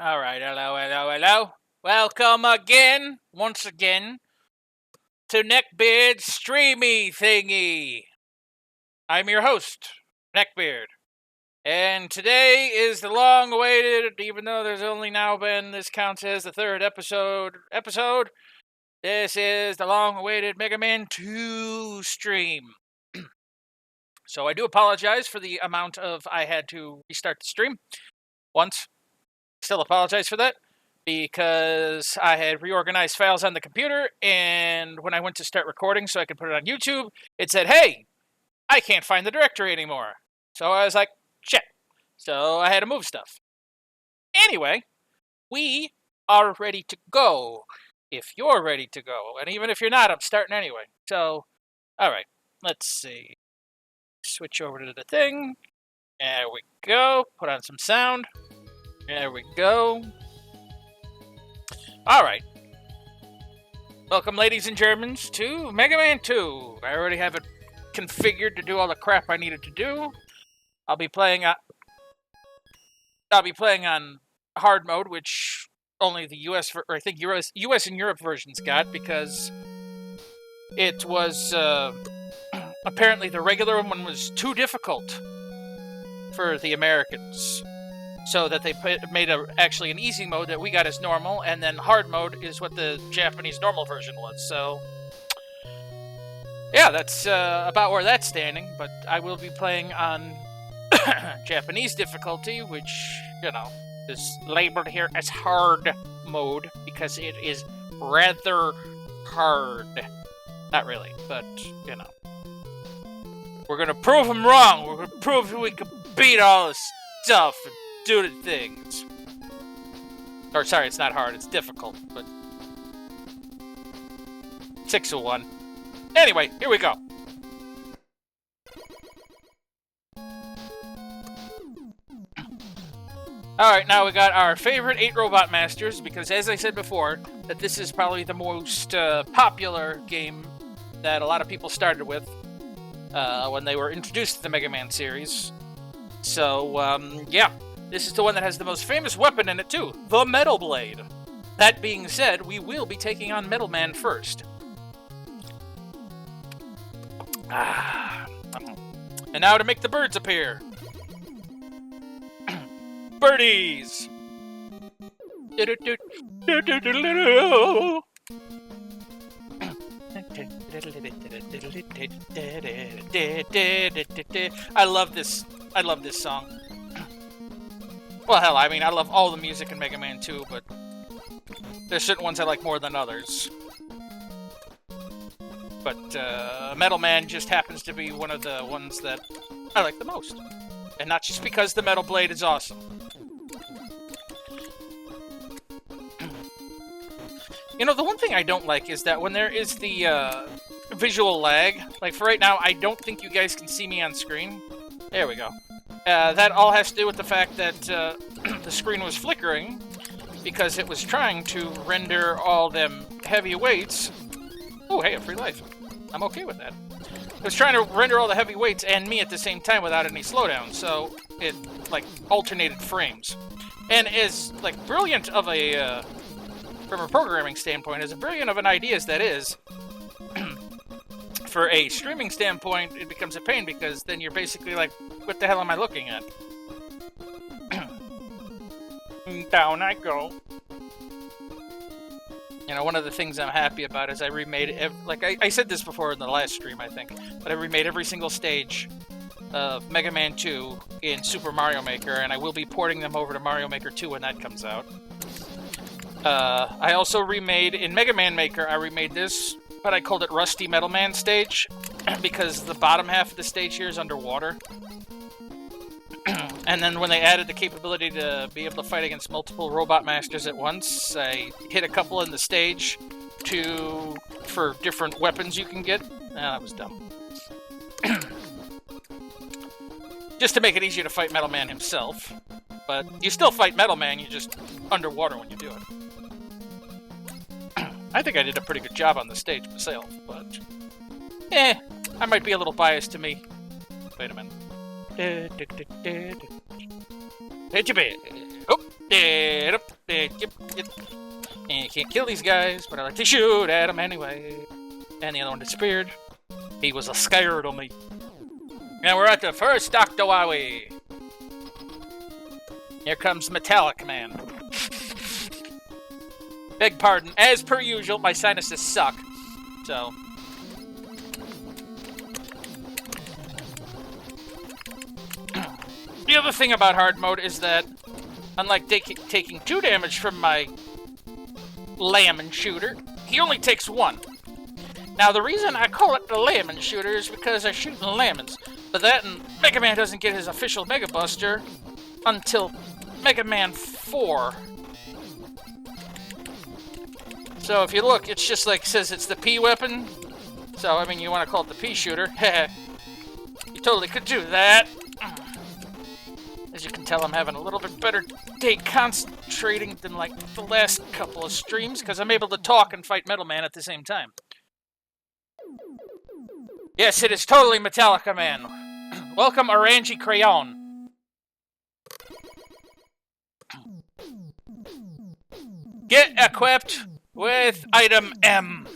All right, hello. Welcome again, once again, to NeckBear'd Streamy Thingy. I'm your host, NeckBear'd. And today is the long-awaited, even though there's only now been, this counts as the third episode. This is the long-awaited Mega Man 2 stream. So I do apologize for the amount of I had to restart the stream once. Still apologize for that, because I had reorganized files on the computer, and when I went to start recording so I could put it on YouTube, it said, hey, I can't find the directory anymore. So I was like, shit. So I had to move stuff. Anyway, we are ready to go. If you're ready to go, and even if you're not, I'm starting anyway. So, alright, let's see. Switch over to the thing. There we go. Put on some sound. There we go. Alright. Welcome, ladies and Germans, to Mega Man 2. I already have it configured to do all the crap I needed to do. I'll be playing on hard mode, which only the US, or I think US and Europe versions got, because it was, apparently the regular one was too difficult for the Americans. So that they made actually an easy mode that we got as normal, and then hard mode is what the Japanese normal version was. So, yeah, that's about where that's standing. But I will be playing on Japanese difficulty, which, you know, is labeled here as hard mode because it is rather hard. Not really, but, you know. We're going to prove them wrong. We're going to prove we can beat all this stuff and do the things. Or, sorry, it's not hard, it's difficult, but 601. Anyway, here we go. Alright, now we got our favorite 8 Robot Masters, because as I said before, that this is probably the most popular game that a lot of people started with when they were introduced to the Mega Man series. So, yeah. This is the one that has the most famous weapon in it, too. The Metal Blade. That being said, we will be taking on Metal Man first. And now to make the birds appear. Birdies! I love this song. Well, hell, I mean, I love all the music in Mega Man 2, but there's certain ones I like more than others. But Metal Man just happens to be one of the ones that I like the most. And not just because the Metal Blade is awesome. You know, the one thing I don't like is that when there is the visual lag, like for right now, I don't think you guys can see me on screen. There we go. That all has to do with the fact that the screen was flickering because it was trying to render all them heavy weights. Oh, hey, a free life. I'm okay with that. It was trying to render all the heavy weights and me at the same time without any slowdown, so it, like, alternated frames. And as, like, brilliant of a, from a programming standpoint, as brilliant of an idea as that is, for a streaming standpoint, it becomes a pain because then you're basically like, what the hell am I looking at? Down I go. You know, one of the things I'm happy about is I remade, I said this before in the last stream, I think, but I remade every single stage of Mega Man 2 in Super Mario Maker, and I will be porting them over to Mario Maker 2 when that comes out. I also remade, in Mega Man Maker, I remade this, but I called it Rusty Metal Man stage, because the bottom half of the stage here is underwater. And then when they added the capability to be able to fight against multiple Robot Masters at once, I hit a couple in the stage for different weapons you can get. That was dumb. Just to make it easier to fight Metal Man himself. But you still fight Metal Man, you're just underwater when you do it. I think I did a pretty good job on the stage myself, but... I might be a little biased to me. Wait a minute. Oh, And you can't kill these guys, but I like to shoot at them anyway. And the other one disappeared. He was scared of me. And we're at the first Dr. Wowie. Here comes Metallic Man. Beg pardon. As per usual, my sinuses suck. So. The other thing about hard mode is that, unlike taking 2 damage from my lemon shooter, he only takes 1. Now, the reason I call it the lemon shooter is because I shoot lemons. But that and Mega Man doesn't get his official Mega Buster until Mega Man 4. So if you look, it's just like, says it's the P weapon. So, I mean, you want to call it the P shooter. You totally could do that. As you can tell, I'm having a little bit better day concentrating than, like, the last couple of streams, because I'm able to talk and fight Metal Man at the same time. Yes, it is totally Metallica Man. Welcome, Orangy Crayon. Get equipped with item M.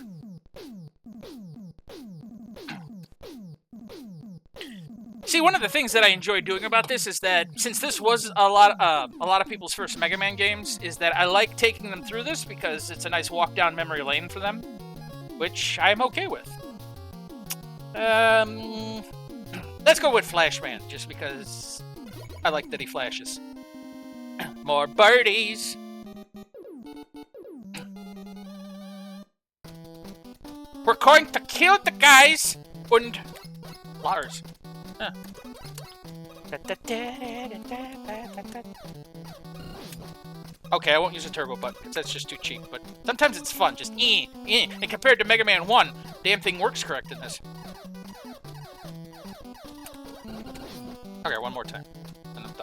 See, one of the things that I enjoy doing about this is that, since this was a lot of people's first Mega Man games, is that I like taking them through this because it's a nice walk down memory lane for them, which I'm okay with. Let's go with Flashman, just because I like that he flashes. More birdies! We're going to kill the guys and Lars. Huh. Okay, I won't use a turbo button because that's just too cheap, but sometimes it's fun, just and compared to Mega Man 1, damn thing works correct in this. Okay, one more time. And I'm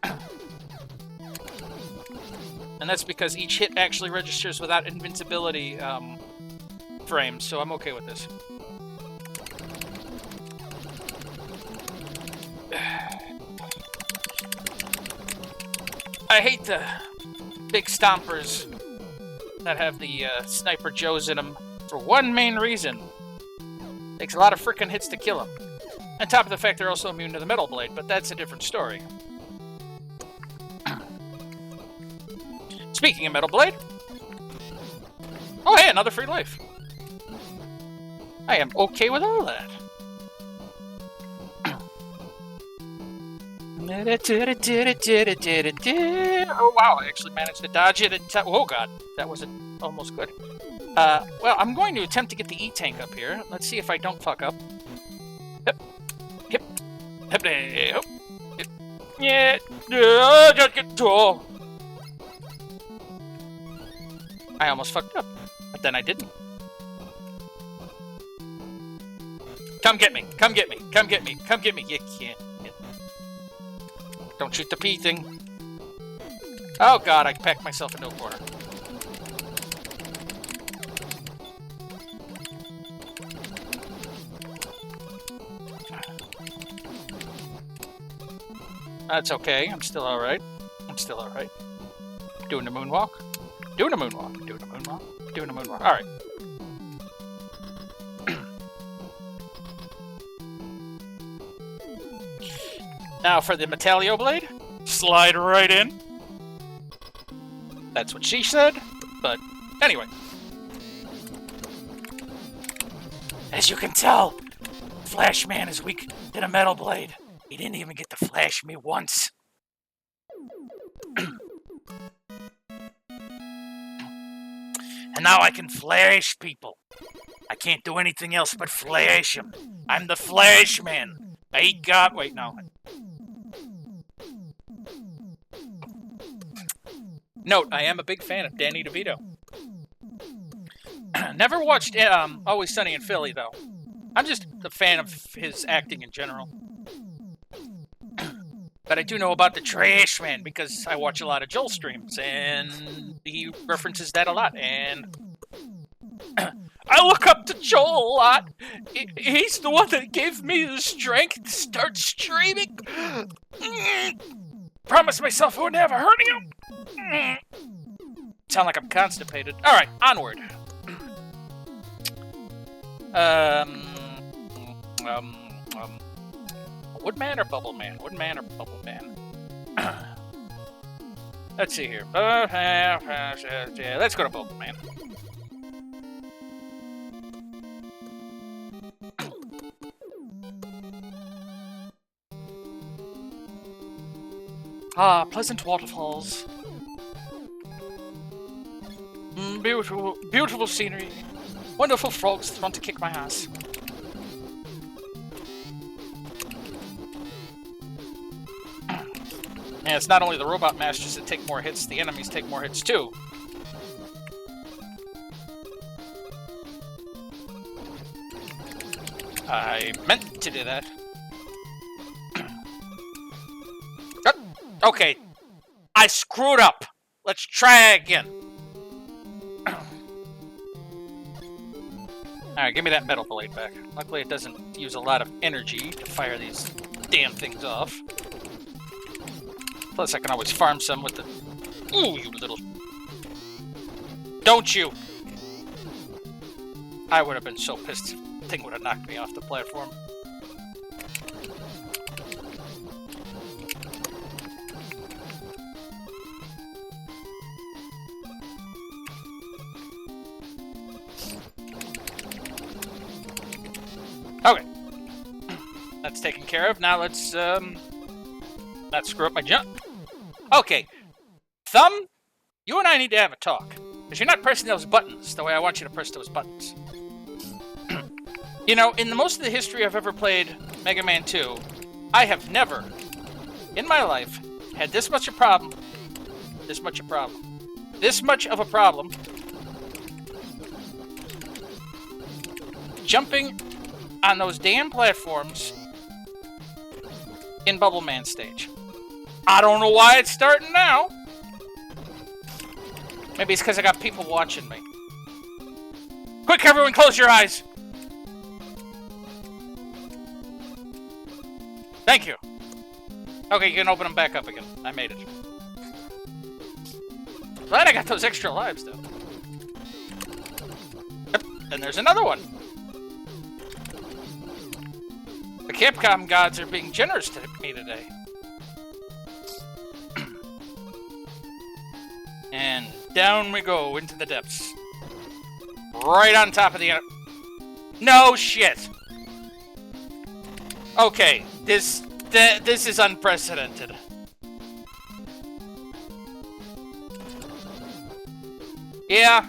done. And that's because each hit actually registers without invincibility frames, so I'm okay with this. I hate the big stompers that have the Sniper Joes in them for one main reason. Takes a lot of frickin' hits to kill them. On top of the fact they're also immune to the Metal Blade, but that's a different story. Speaking of Metal Blade... Oh hey, another free life. I am okay with all that. Oh wow, I actually managed to dodge it. Oh god, that wasn't almost good. Well, I'm going to attempt to get the E-Tank up here. Let's see if I don't fuck up. Hip, hip, hip, hip, hip. Yeah, just get tall. I almost fucked up, but then I didn't. Come get me, come get me, come get me, come get me. You can't. Don't shoot the P thing. Oh god, I packed myself into a corner. That's okay, I'm still alright. I'm still alright. Doing the moonwalk. Doing a moonwalk. Doing a moonwalk. Doing a moonwalk. Alright. Now for the Metallio Blade. Slide right in. That's what she said. But anyway. As you can tell, Flashman is weak to the Metal Blade. He didn't even get to flash me once. And now I can flash people. I can't do anything else but flash them. I'm the Flashman. I eat god. Wait, no. Note, I am a big fan of Danny DeVito. Never watched Always Sunny in Philly, though. I'm just a fan of his acting in general. But I do know about the Trash Man because I watch a lot of Joel streams, and he references that a lot, and I look up to Joel a lot. He's the one that gave me the strength to start streaming. promised myself I would never hurt you. Sound like I'm constipated. All right, onward. Woodman or Bubble Man? Woodman or Bubble Man? Let's see here. Let's go to Bubble Man. Ah, pleasant waterfalls. Beautiful, beautiful scenery. Wonderful frogs that want to kick my ass. And it's not only the robot masters that take more hits, the enemies take more hits too. I meant to do that. Okay, I screwed up. Let's try again. Alright, give me that metal blade back. Luckily it doesn't use a lot of energy to fire these damn things off. Plus I can always farm some with the... Ooh, you little... Don't you! I would have been so pissed if the thing would have knocked me off the platform. Okay. That's taken care of. Now let's, not screw up my jump. Okay. Thumb, you and I need to have a talk. Because you're not pressing those buttons the way I want you to press those buttons. You know, in most of the history I've ever played Mega Man 2, I have never, in my life, had this much of a problem. This much of a problem. Jumping on those damn platforms in Bubble Man stage. I don't know why it's starting now. Maybe it's because I got people watching me. Quick, everyone, close your eyes. Thank you. Okay, you can open them back up again. I made it. Glad I got those extra lives, though. Yep, and there's another one. The Capcom gods are being generous to me today. And down we go into the depths. Right on top of the... No shit! Okay, this is unprecedented. Yeah.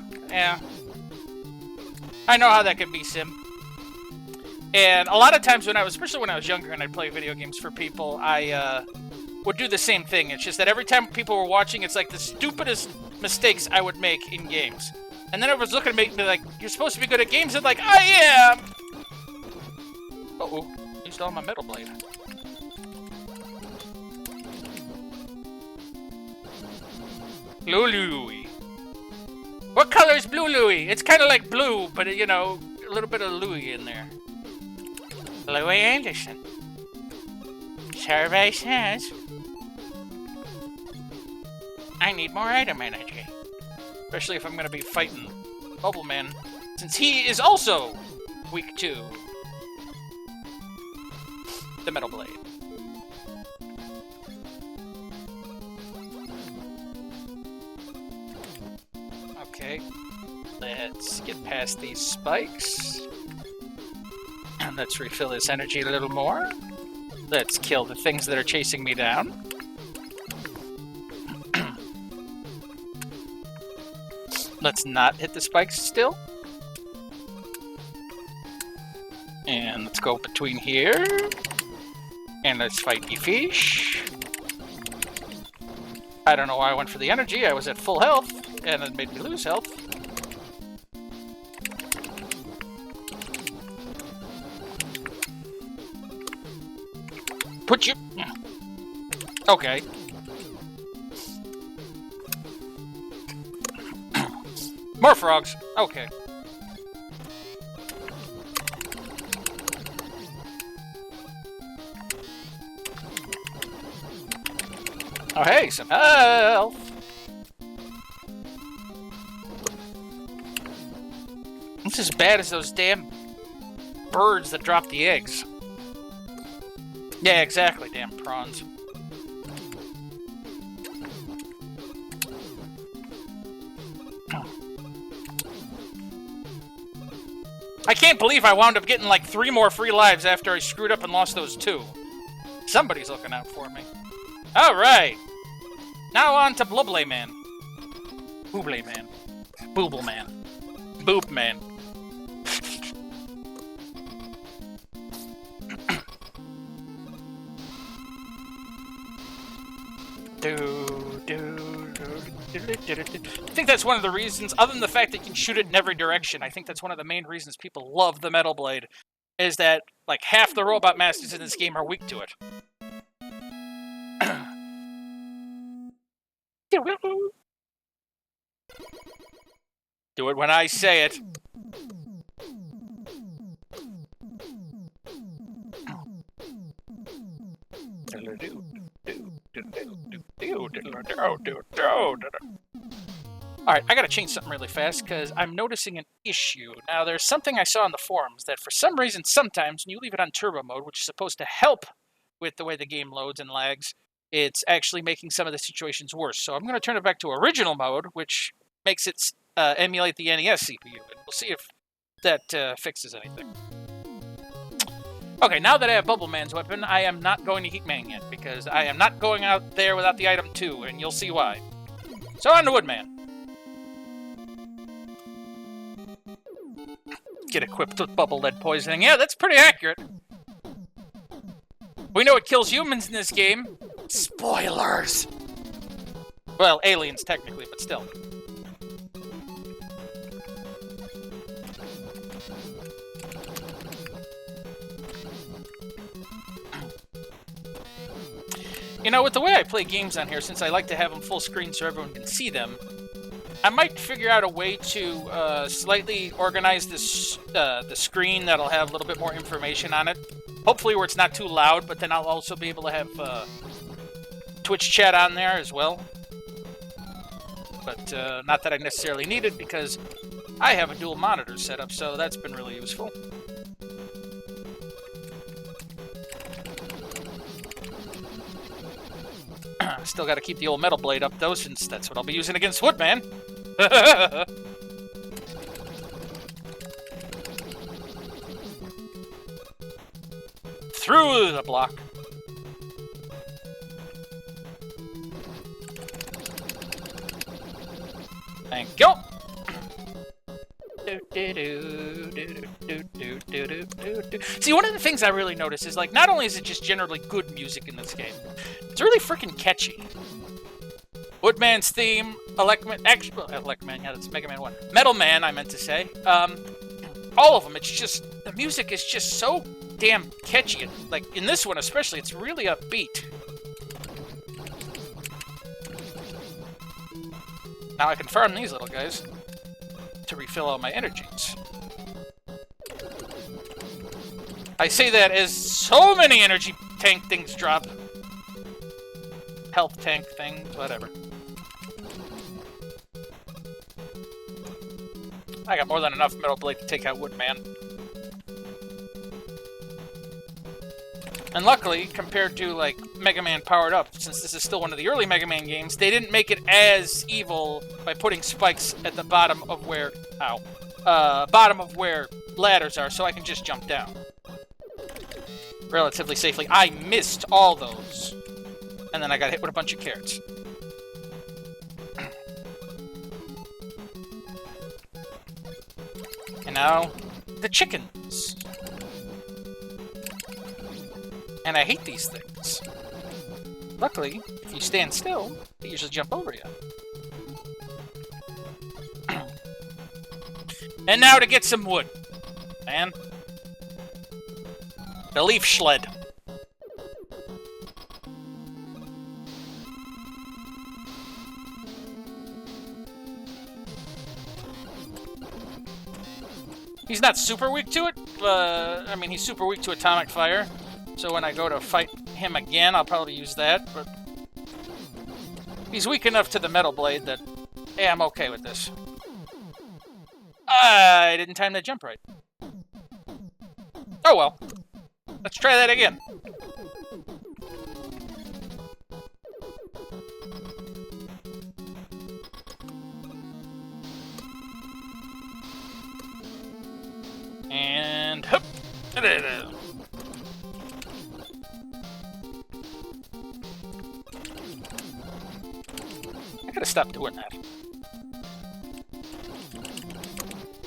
I know how that can be, Sim. And a lot of times especially when I was younger and I'd play video games for people, I would do the same thing. It's just that every time people were watching, it's like the stupidest mistakes I would make in games. And then everyone's looking at me and be like, you're supposed to be good at games? And like, I am! Uh-oh. Used all my metal blade. Blue Louie. What color is Blue Louie? It's kind of like blue, but, you know, a little bit of Louie in there. Louie Anderson. Survey says I need more item energy. Especially if I'm going to be fighting Bubble Man, since he is also weak to the metal blade. Okay, let's get past these spikes. And let's refill this energy a little more. Let's kill the things that are chasing me down. Let's not hit the spikes still. And let's go between here. And let's fight the fish. I don't know why I went for the energy. I was at full health, and it made me lose health. Put you... Okay. More frogs. Okay. Oh, hey, some health. It's as bad as those damn birds that drop the eggs. Yeah, exactly, damn prawns. I can't believe I wound up getting like 3 more free lives after I screwed up and lost those 2. Somebody's looking out for me. Alright. Now on to Bluble Man. Booble Man. Booble Man. Boop Man. I think that's one of the reasons, other than the fact that you can shoot it in every direction, I think that's one of the main reasons people love the Metal Blade, is that like half the robot masters in this game are weak to it. Do it when I say it. Alright, I gotta change something really fast because I'm noticing an issue. Now, there's something I saw on the forums that for some reason, sometimes when you leave it on turbo mode, which is supposed to help with the way the game loads and lags, it's actually making some of the situations worse. So I'm going to turn it back to original mode, which makes it emulate the NES CPU, and we'll see if that fixes anything. Okay, now that I have Bubble Man's weapon, I am not going to Heat Man yet, because I am not going out there without the item 2, and you'll see why. So on to Woodman. Get equipped with bubble lead poisoning. Yeah, that's pretty accurate. We know it kills humans in this game. Spoilers! Well, aliens technically, but still. You know, with the way I play games on here, since I like to have them full screen so everyone can see them, I might figure out a way to slightly organize this the screen that'll have a little bit more information on it. Hopefully where it's not too loud, but then I'll also be able to have Twitch chat on there as well. But not that I necessarily need it, because I have a dual monitor set up, so that's been really useful. Still got to keep the old Metal Blade up, though, since that's what I'll be using against Woodman. Through the block. Thank you. See, one of the things I really notice is, like, not only is it just generally good music in this game, it's really freaking catchy. Woodman's theme, Electman, yeah, that's Mega Man 1. Metal Man, I meant to say. All of them, it's just, the music is just so damn catchy. Like, in this one especially, it's really upbeat. Now I can farm these little guys to refill all my energies. I say that as so many energy tank things drop. Health tank things, whatever. I got more than enough Metal Blade to take out Woodman. And luckily, compared to, like, Mega Man Powered Up, since this is still one of the early Mega Man games, they didn't make it as evil by putting spikes at the bottom of where... bottom of where ladders are, so I can just jump down. Relatively safely. I missed all those. And then I got hit with a bunch of carrots. And now, the chickens. And I hate these things. Luckily, if you stand still, they usually jump over you. And now to get some wood. Man. The leaf sled. He's not super weak to it. I mean, he's super weak to atomic fire. So when I go to fight him again, I'll probably use that. But He's weak enough to the metal blade that, yeah, I'm okay with this. I didn't time that jump right. Oh well. Let's try that again. And hup. I gotta stop doing that.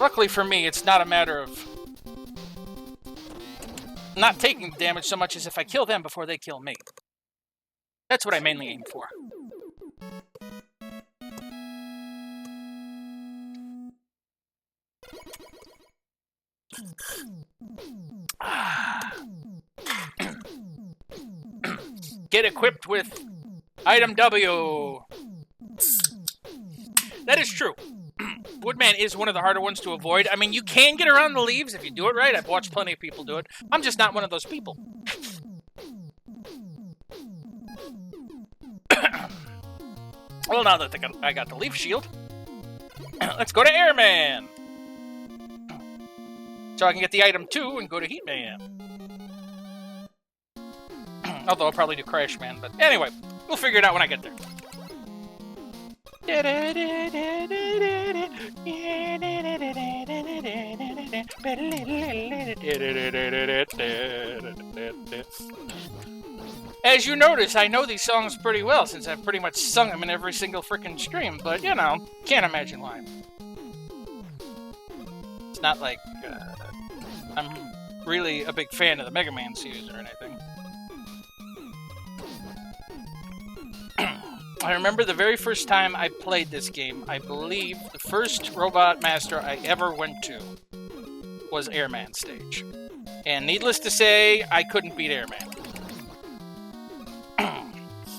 Luckily for me, it's not a matter of not taking damage so much as if I kill them before they kill me. That's what I mainly aim for. Get equipped with item W. That is true. Woodman is one of the harder ones to avoid. I mean, you can get around the leaves if you do it right. I've watched plenty of people do it. I'm just not one of those people. Well, now that I got the leaf shield, let's go to Airman. So I can get the item 2 and go to Heatman. Although I'll probably do Crashman, but anyway, we'll figure it out when I get there. As you notice, I know these songs pretty well since I've pretty much sung them in every single frickin' stream, but you know, can't imagine why. It's not like I'm really a big fan of the Mega Man series or anything. I remember the very first time I played this game, I believe the first Robot Master I ever went to was Airman stage. And needless to say, I couldn't beat Airman.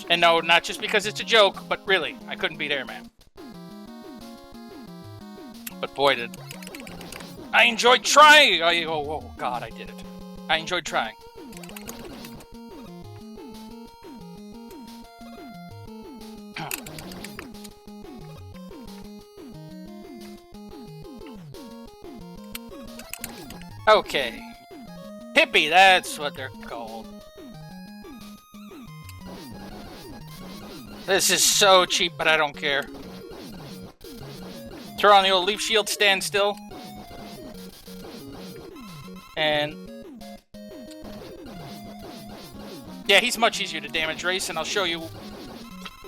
And no, not just because it's a joke, but really, I couldn't beat Airman. But boy did I enjoyed trying! Oh god, I did it. I enjoyed trying. Okay. Hippie, that's what they're called. This is so cheap, but I don't care. Throw on the old leaf shield, stand still. And yeah, he's much easier to damage race, and I'll show you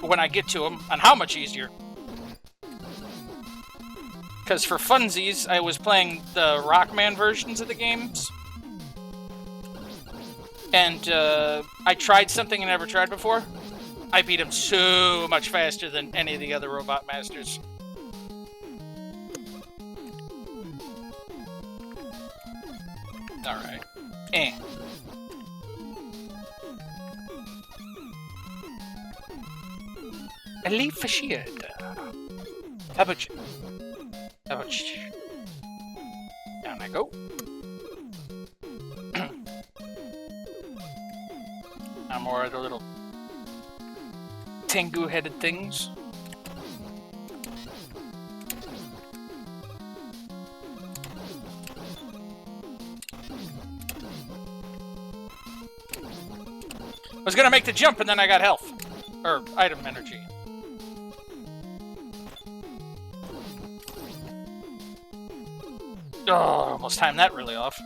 when I get to him on how much easier. Because for funsies, I was playing the Rockman versions of the games. And I tried something I never tried before. I beat him so much faster than any of the other Robot Masters. Alright. A leaf for shield. How about you? Down I go. Now more of the little Tengu-headed things. I was gonna make the jump and then I got health. Or item energy. Oh, almost timed that really off.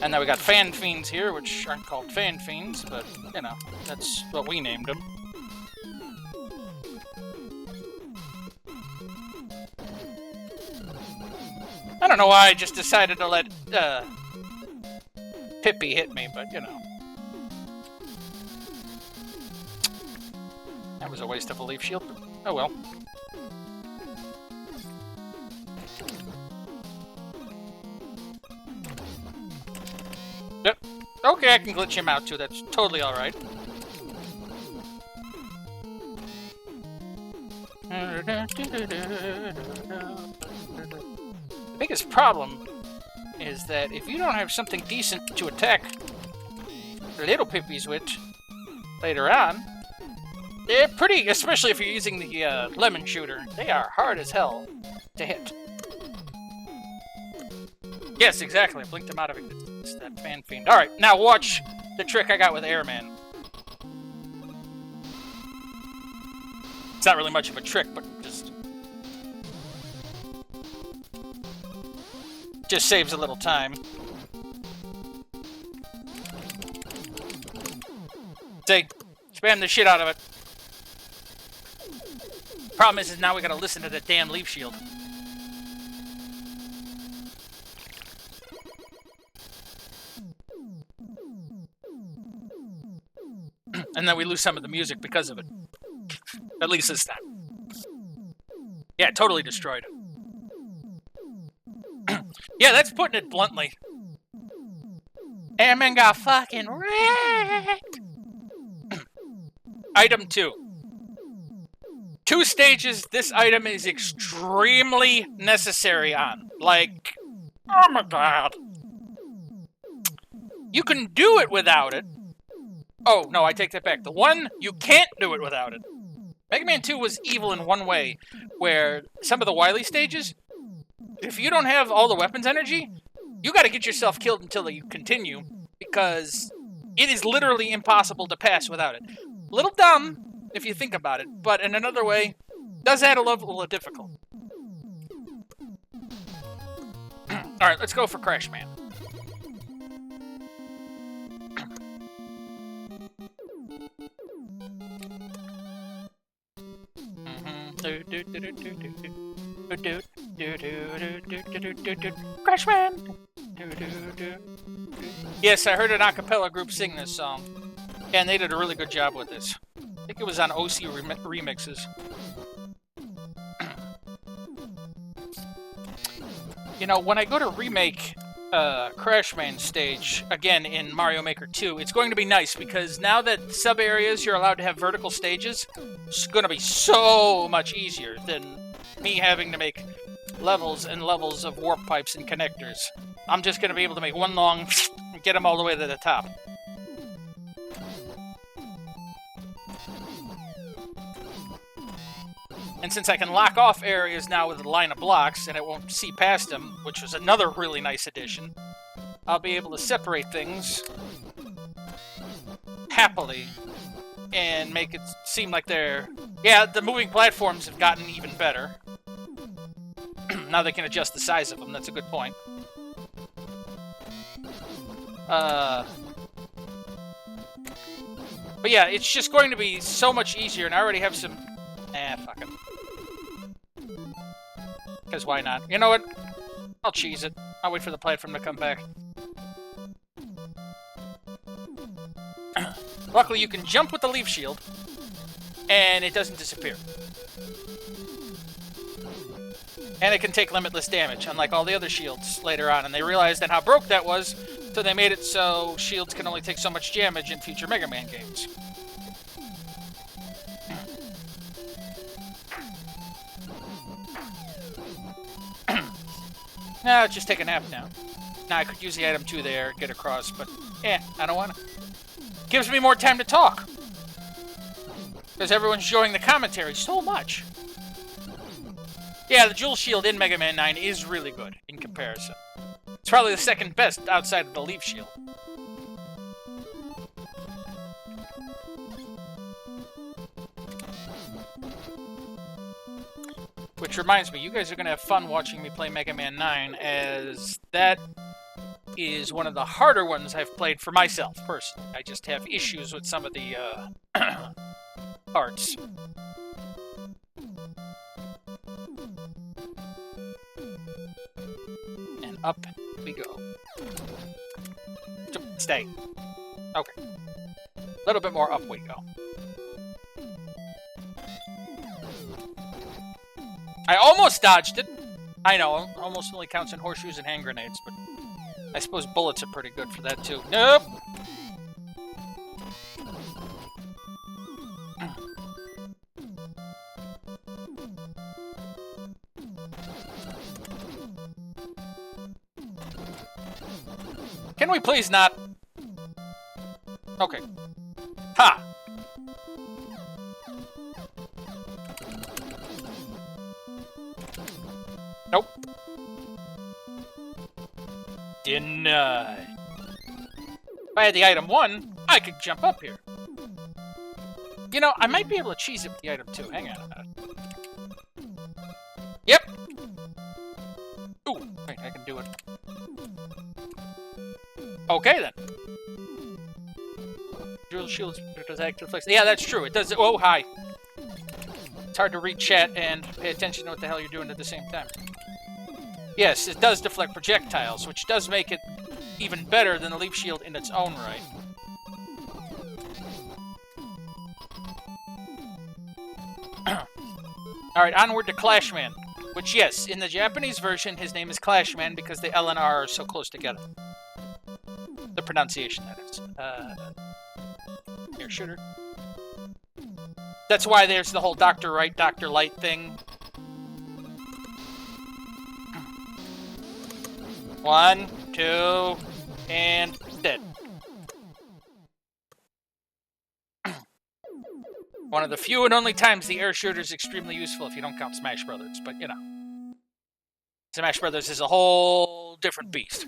And now we got Fan Fiends here, which aren't called Fan Fiends, but, you know, that's what we named them. I don't know why I just decided to let Pippi hit me, but, you know. That was a waste of a leaf shield, but oh well. Yep. Okay, I can glitch him out too. That's totally alright. The biggest problem is that if you don't have something decent to attack the little Pippies with later on, They're pretty, especially if you're using the lemon shooter. They are hard as hell to hit. Yes, exactly. I blinked him out of existence. That fan fiend. All right, now watch the trick I got with Airman. It's not really much of a trick, but just saves a little time. See, spam the shit out of it. Problem is now we gotta listen to the damn leaf shield. And then we lose some of the music because of it. At least this time. Yeah, totally destroyed. Yeah, that's putting it bluntly. Airman got fucking wrecked. Item 2. 2 stages this item is extremely necessary on. Like, oh my god. You can do it without it. Oh, no, I take that back. The one, you can't do it without it. Mega Man 2 was evil in one way, where some of the Wily stages, if you don't have all the weapons energy, you gotta get yourself killed until you continue, because it is literally impossible to pass without it. A little dumb, if you think about it, but in another way, does add a level of difficulty. Alright, let's go for Crash Man. Crash Man! Yes, I heard an a cappella group sing this song. Yeah, and they did a really good job with this. I think it was on OC remixes. You know, when I go to remake Crash Man stage, again in Mario Maker 2, it's going to be nice because now that sub-areas you're allowed to have vertical stages, it's going to be so much easier than me having to make levels and levels of warp pipes and connectors. I'm just going to be able to make one long and get them all the way to the top. And since I can lock off areas now with a line of blocks and it won't see past them, which was another really nice addition, I'll be able to separate things happily and make it seem like they're... Yeah, the moving platforms have gotten even better. Now they can adjust the size of them, that's a good point. But yeah, it's just going to be so much easier, and I already have some... fuck it. Because why not? You know what? I'll cheese it. I'll wait for the platform to come back. Luckily, you can jump with the leaf shield, and it doesn't disappear. And it can take limitless damage, unlike all the other shields later on. And they realized that how broke that was, so they made it so shields can only take so much damage in future Mega Man games. No, just take a nap now. Now, I could use the item 2 there, get across, but I don't want to. Gives me more time to talk. Because everyone's enjoying the commentary so much. Yeah, the Jewel Shield in Mega Man 9 is really good in comparison. It's probably the second best outside of the Leaf Shield. Which reminds me, you guys are going to have fun watching me play Mega Man 9, as that is one of the harder ones I've played for myself, personally. I just have issues with some of the parts. And up we go. Stay. Okay. A little bit more up we go. I almost dodged it. I know, almost only counts in horseshoes and hand grenades, but I suppose bullets are pretty good for that too. Nope! Can we please not? Okay. Ha! Nope. Denied. If I had the item 1, I could jump up here. You know, I might be able to cheese it with the item 2. Hang on a minute. Yep. Ooh, wait, I can do it. Okay, then. Dual shields does active flex. Yeah, that's true. It does. Oh, hi. It's hard to read chat and pay attention to what the hell you're doing at the same time. Yes, it does deflect projectiles, which does make it even better than the leap shield in its own right. Alright, onward to Clashman. Which, yes, in the Japanese version, his name is Clashman because the L and R are so close together. The pronunciation, that is. Air shooter. That's why there's the whole Dr. Right, Dr. Light thing. 1, 2, and dead. One of the few and only times the air shooter is extremely useful if you don't count Smash Brothers, but you know. Smash Brothers is a whole different beast.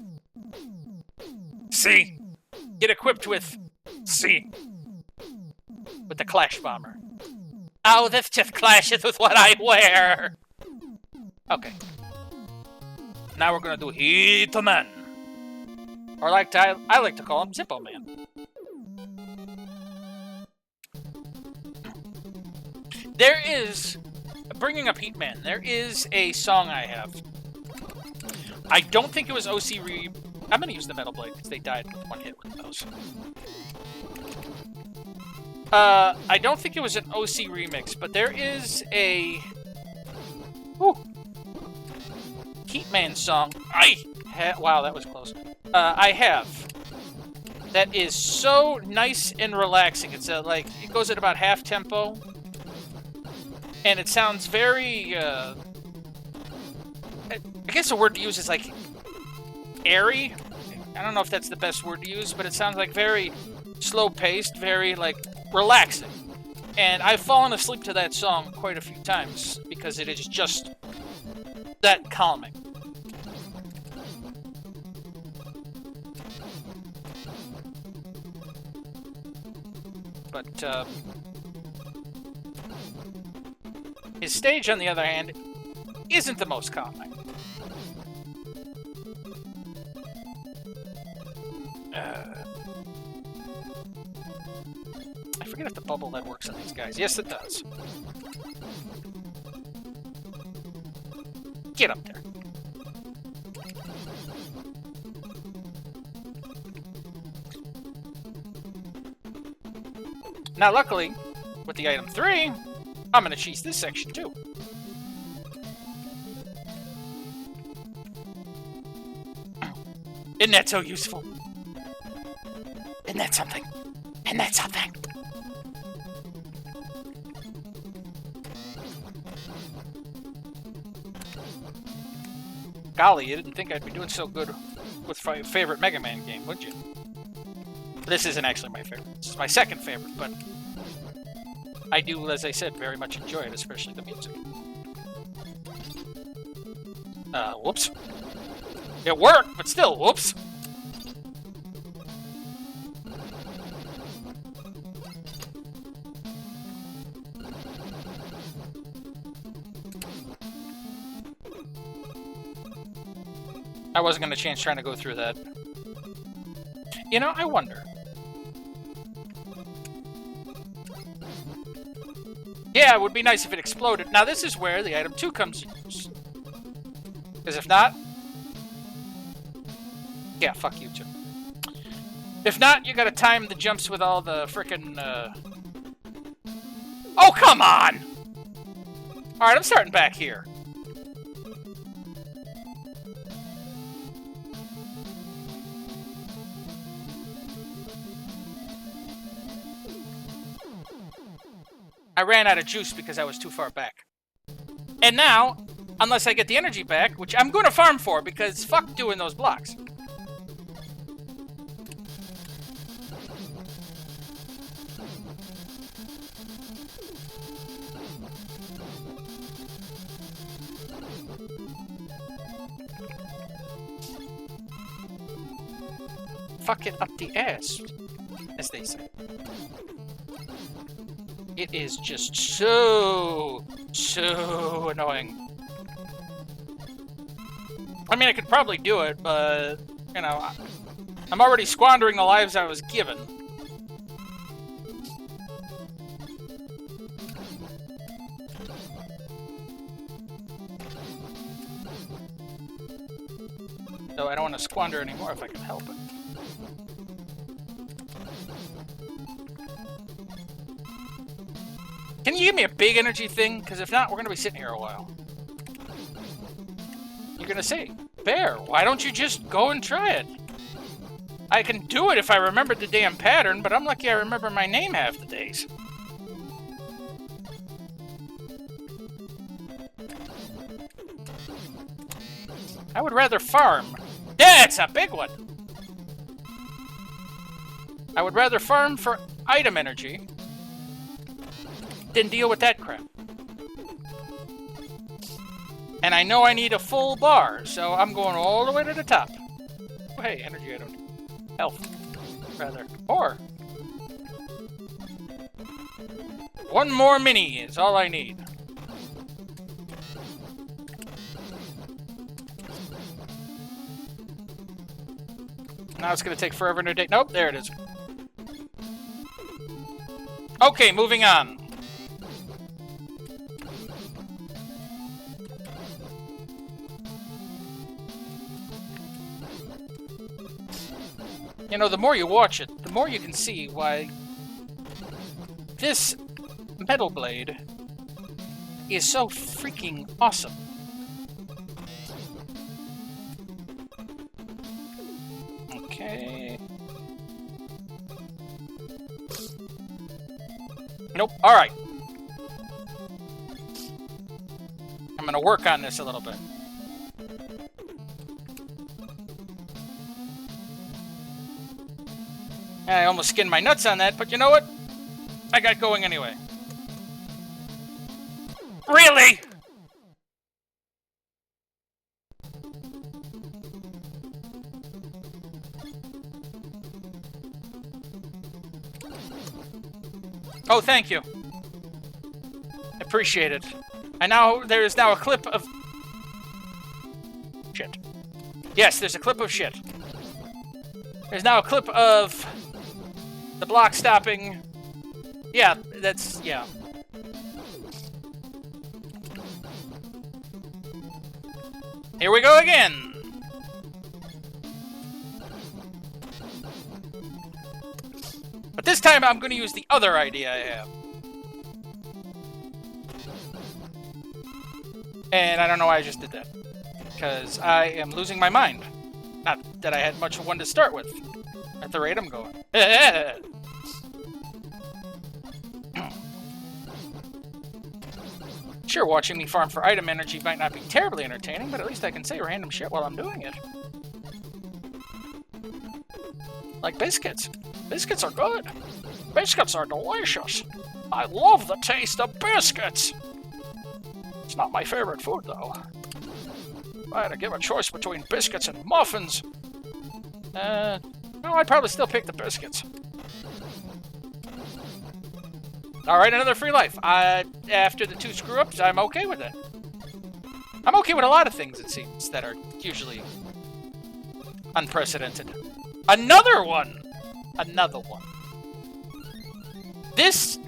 C. Get equipped with C. With the Clash Bomber. Oh, this just clashes with what I wear! Okay. Now we're gonna do Hitman. Or I like to call him Zippo Man. There is, bringing up Hitman, there is a song I have. I don't think it was OC I'm gonna use the Metal Blade because they died with one hit with those. I don't think it was an OC remix, but there is a Heatman song. Wow, that was close. I have. That is so nice and relaxing. It's like it goes at about half tempo, and it sounds very. I guess the word to use is like airy. I don't know if that's the best word to use, but it sounds like very slow-paced, very like relaxing. And I've fallen asleep to that song quite a few times because it is just that calming. But his stage, on the other hand, isn't the most calming. I forget if the bubble that works on these guys. Yes, it does. Get up there. Now, luckily, with the item 3, I'm going to cheese this section, too. Isn't that so useful? Isn't that something? Isn't that something? Golly, you didn't think I'd be doing so good with my favorite Mega Man game, would you? This isn't actually my favorite. This is my second favorite, but I do, as I said, very much enjoy it, especially the music. Whoops. It worked, but still, whoops. I wasn't going to chance trying to go through that. You know, I wonder. Yeah, it would be nice if it exploded. Now, this is where the item 2 comes in use. Because if not... Yeah, fuck you, too. If not, you gotta time the jumps with all the frickin', Oh, come on! Alright, I'm starting back here. I ran out of juice because I was too far back. And now, unless I get the energy back, which I'm going to farm for because fuck doing those blocks. fuck it up the ass, as they say. It is just so annoying. I mean, I could probably do it, but, you know, I'm already squandering the lives I was given. Though I don't want to squander anymore if I can help it. Can you give me a big energy thing? Because if not, we're going to be sitting here a while. You're going to say, Bear, why don't you just go and try it? I can do it if I remembered the damn pattern, but I'm lucky I remember my name half the days. I would rather farm. That's a big one! I would rather farm for item energy than deal with that crap. And I know I need a full bar, so I'm going all the way to the top. Oh, hey, energy item. Health, rather. Or one more mini is all I need. Now it's going to take forever to date. Nope, there it is. Okay, moving on. You know, the more you watch it, the more you can see why this metal blade is so freaking awesome. Okay. Nope. All right. I'm going to work on this a little bit. I almost skinned my nuts on that, but you know what? I got going anyway. Really? Oh, thank you. Appreciate it. There is now a clip of... Shit. Yes, there's a clip of shit. There's now a clip of... the block stopping. Yeah, that's... yeah. Here we go again! But this time I'm going to use the other idea I have. And I don't know why I just did that. Because I am losing my mind. Not that I had much of one to start with. At the rate I'm going. Sure, watching me farm for item energy might not be terribly entertaining, but at least I can say random shit while I'm doing it. Like biscuits. Biscuits are good. Biscuits are delicious. I love the taste of biscuits. It's not my favorite food, though. If I had to give a choice between biscuits and muffins, no, I'd probably still pick the biscuits. Alright, another free life. After the 2 screw-ups, I'm okay with it. I'm okay with a lot of things, it seems, that are usually unprecedented. Another one! Another one. This,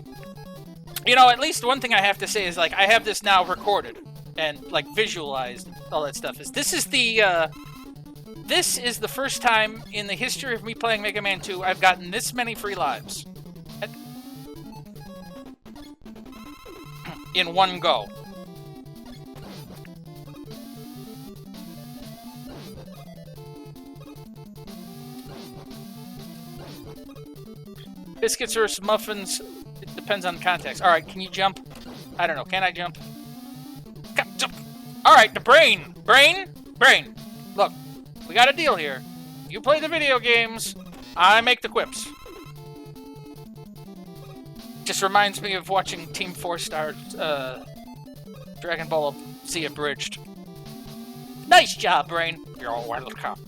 you know, at least one thing I have to say is, like, I have this now recorded and, like, visualized, all that stuff. This is the first time in the history of me playing Mega Man 2 I've gotten this many free lives. In one go. Biscuits versus muffins, it depends on the context. Alright, can you jump? I don't know, can I jump? Jump! Alright, the brain! Brain! Brain! Look, we got a deal here. You play the video games, I make the quips. Just reminds me of watching Team 4-Star's Dragon Ball Z Abridged. Nice job, Brain! You're welcome.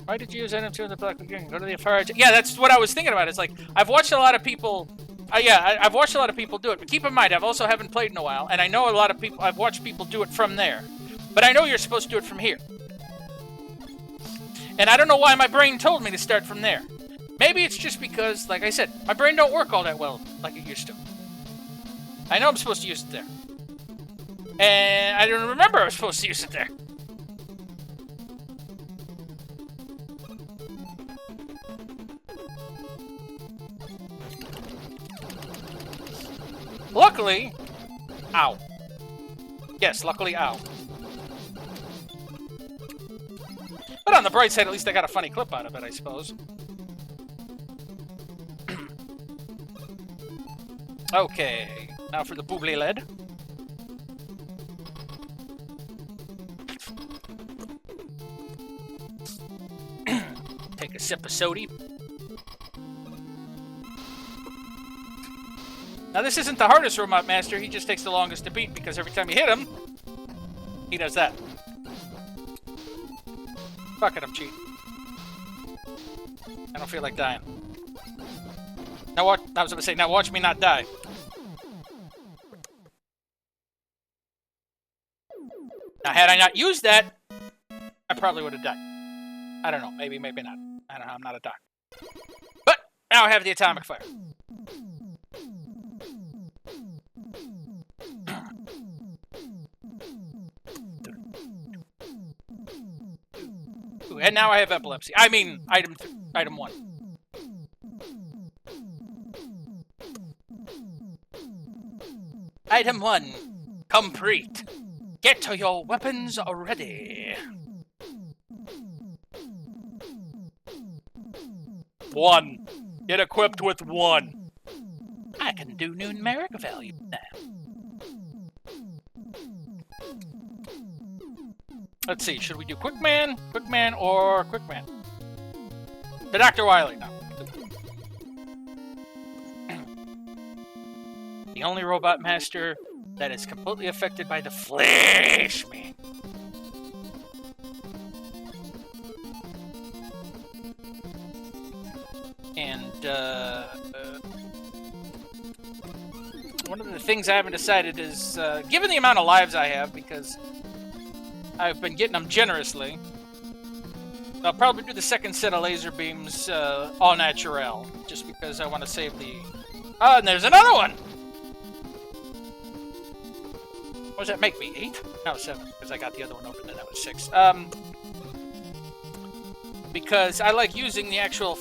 Why did you use NM2 in the Black Lagoon? Go to the far edge. Yeah, that's what I was thinking about. It's like, I've watched a lot of people... I've watched a lot of people do it. But keep in mind, I've also haven't played in a while. And I know a lot of people... I've watched people do it from there. But I know you're supposed to do it from here. And I don't know why my brain told me to start from there. Maybe it's just because, like I said, my brain don't work all that well like it used to. I know I'm supposed to use it there. And I don't remember I was supposed to use it there. Luckily... Ow. Yes, luckily, ow. But on the bright side, at least I got a funny clip out of it, I suppose. Okay, now for the bubbly lead. Take a sip of sody. Now this isn't the hardest robot master, he just takes the longest to beat because every time you hit him, he does that. Fuck it, I'm cheating. I don't feel like dying. Now watch, I was gonna say, now watch me not die. Now had I not used that, I probably would have died. I don't know, maybe, maybe not. I don't know, I'm not a doctor. But now I have the atomic fire. Ooh, and now I have epilepsy. I mean, item 1. Item 1, complete. Get to your weapons ready. 1. Get equipped with 1. I can do numeric value now. Let's see, should we do Quickman, or Quickman? The Dr. Wily now. The only robot master that is completely affected by the Flash Man. And, one of the things I haven't decided is, given the amount of lives I have, because I've been getting them generously, I'll probably do the second set of laser beams, au naturel, just because I want to save the... Oh, and there's another one! What does that make me? 8? No, 7, because I got the other one open and that was 6. Because I like using the actual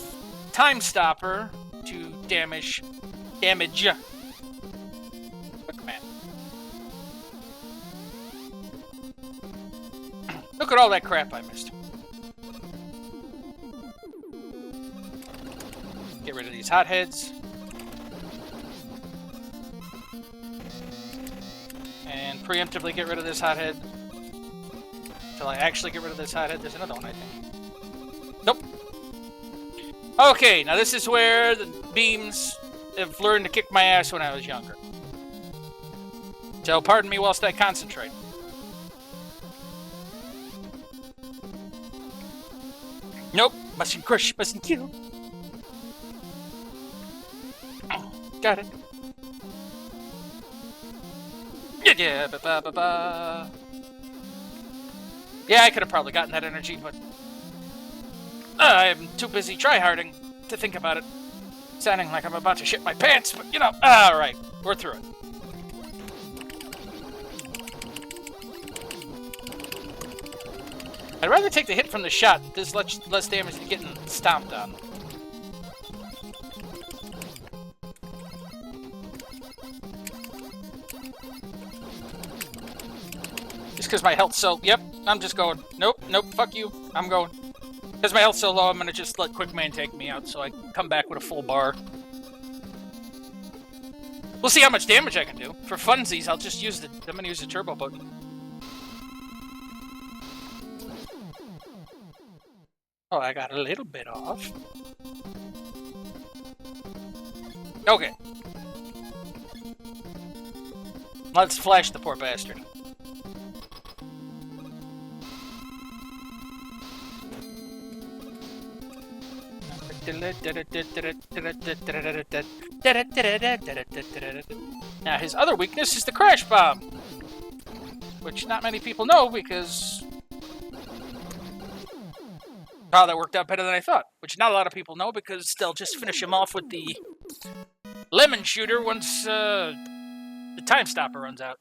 time stopper to damage. Quickman. Look at all that crap I missed. Get rid of these hotheads. And preemptively get rid of this hothead. Until I actually get rid of this hothead. There's another one, I think. Nope. Okay, now this is where the beams have learned to kick my ass when I was younger. So pardon me whilst I concentrate. Nope. Mustn't crush, mustn't kill. Got it. Yeah, ba-ba-ba-ba. Yeah, I could have probably gotten that energy, but I'm too busy tryharding to think about it. Sounding like I'm about to shit my pants, but you know, alright, we're through it. I'd rather take the hit from the shot. There's less damage than getting stomped on. Just because my health's so... Yep, I'm just going. Nope, nope, fuck you. I'm going. Because my health's so low, I'm going to just let Quickman take me out so I come back with a full bar. We'll see how much damage I can do. For funsies, I'll just use the... I'm going to use the turbo button. Oh, I got a little bit off. Okay. Let's flash the poor bastard. Now, his other weakness is the crash bomb, which not many people know because... Oh, that worked out better than I thought, which not a lot of people know because they'll just finish him off with the lemon shooter once the time stopper runs out.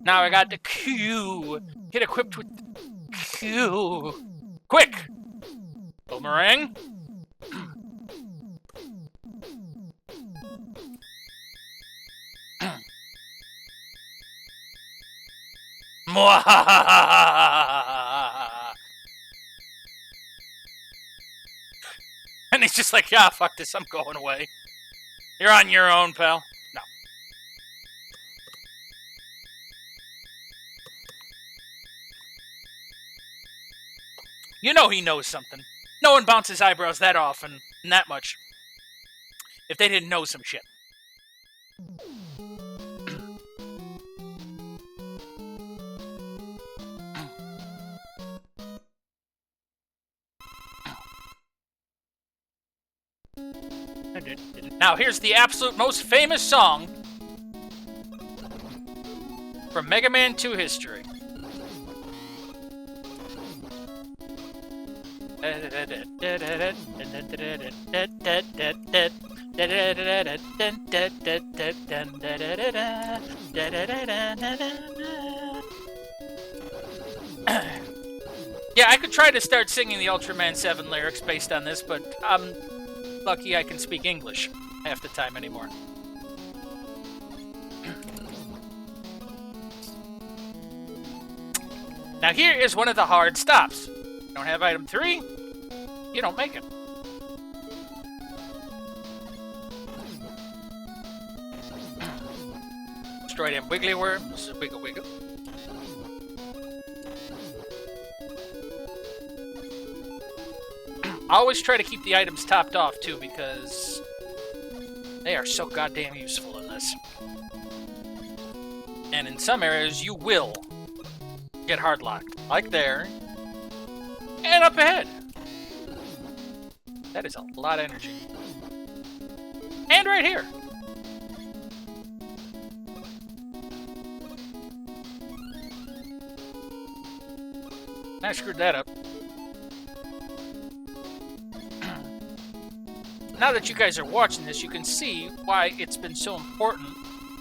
Now I got the Q. Get equipped with Q. Quick! Boomerang. And he's just like, yeah, fuck this, I'm going away. You're on your own, pal. No. You know he knows something. No one bounces eyebrows that often, and that much, if they didn't know some shit. Now, here's the absolute most famous song from Mega Man 2 history. Yeah, I could try to start singing the Ultraman 7 lyrics based on this, but I'm lucky I can speak English half the time anymore. Now here is one of the hard stops. You don't have item 3, you don't make it. Destroy them wiggly worms, wiggle wiggle. I always try to keep the items topped off too because they are so goddamn useful in this. And in some areas you will get hard locked, like there and up ahead. That is a lot of energy. And right here. I screwed that up. Now that you guys are watching this, you can see why it's been so important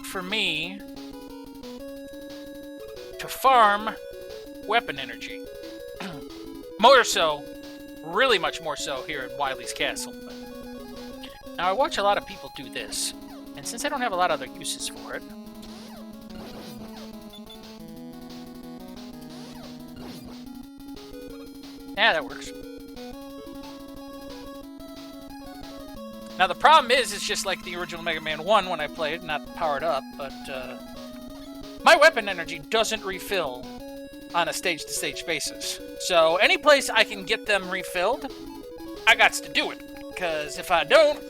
for me to farm weapon energy. More so, really much more so here in Wily's Castle. Now, I watch a lot of people do this, and since I don't have a lot of other uses for it, yeah, that works. Now, the problem is, it's just like the original Mega Man 1 when I played, not powered up, but my weapon energy doesn't refill on a stage-to-stage basis. So, any place I can get them refilled, I gots to do it. Because if I don't,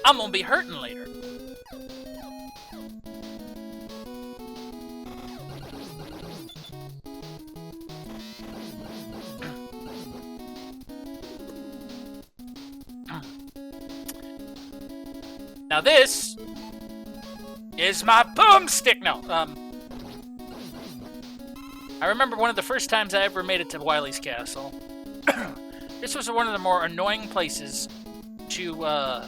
I'm gonna be hurting later. Now this is my Boomstick. No, I remember one of the first times I ever made it to Wily's Castle. This was one of the more annoying places to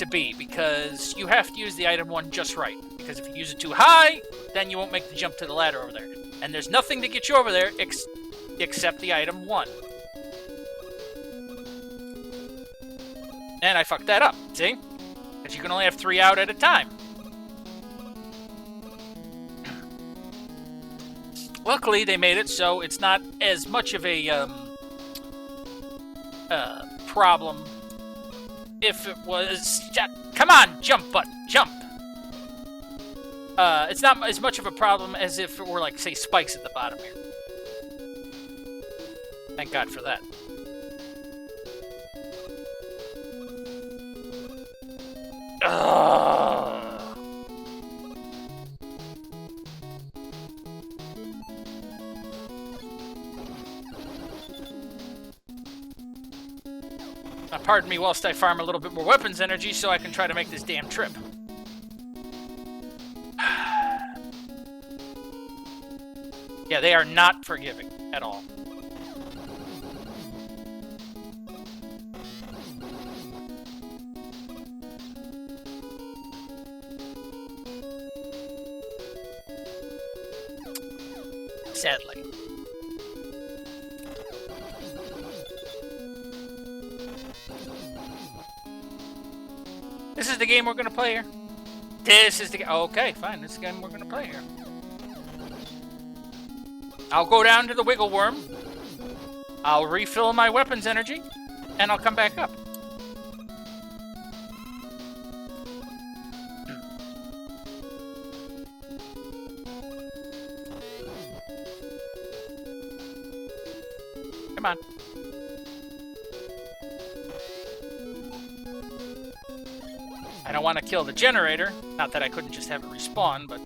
be, because you have to use the item 1 just right. Because if you use it too high, then you won't make the jump to the ladder over there. And there's nothing to get you over there except the item 1. And I fucked that up, see? Because you can only have 3 out at a time. Luckily, they made it so it's not as much of a problem if it was... Come on, jump button, jump! It's not as much of a problem as if it were, like, say, spikes at the bottom here. Thank God for that. Pardon me whilst I farm a little bit more weapons energy so I can try to make this damn trip. Yeah, they are not forgiving at all. Sadly. This is the game we're gonna play here. This is the game. Okay, fine. This is the game we're gonna play here. I'll go down to the Wiggle Worm. I'll refill my weapons energy, and I'll come back up. Come on. I don't want to kill the generator. Not that I couldn't just have it respawn, but...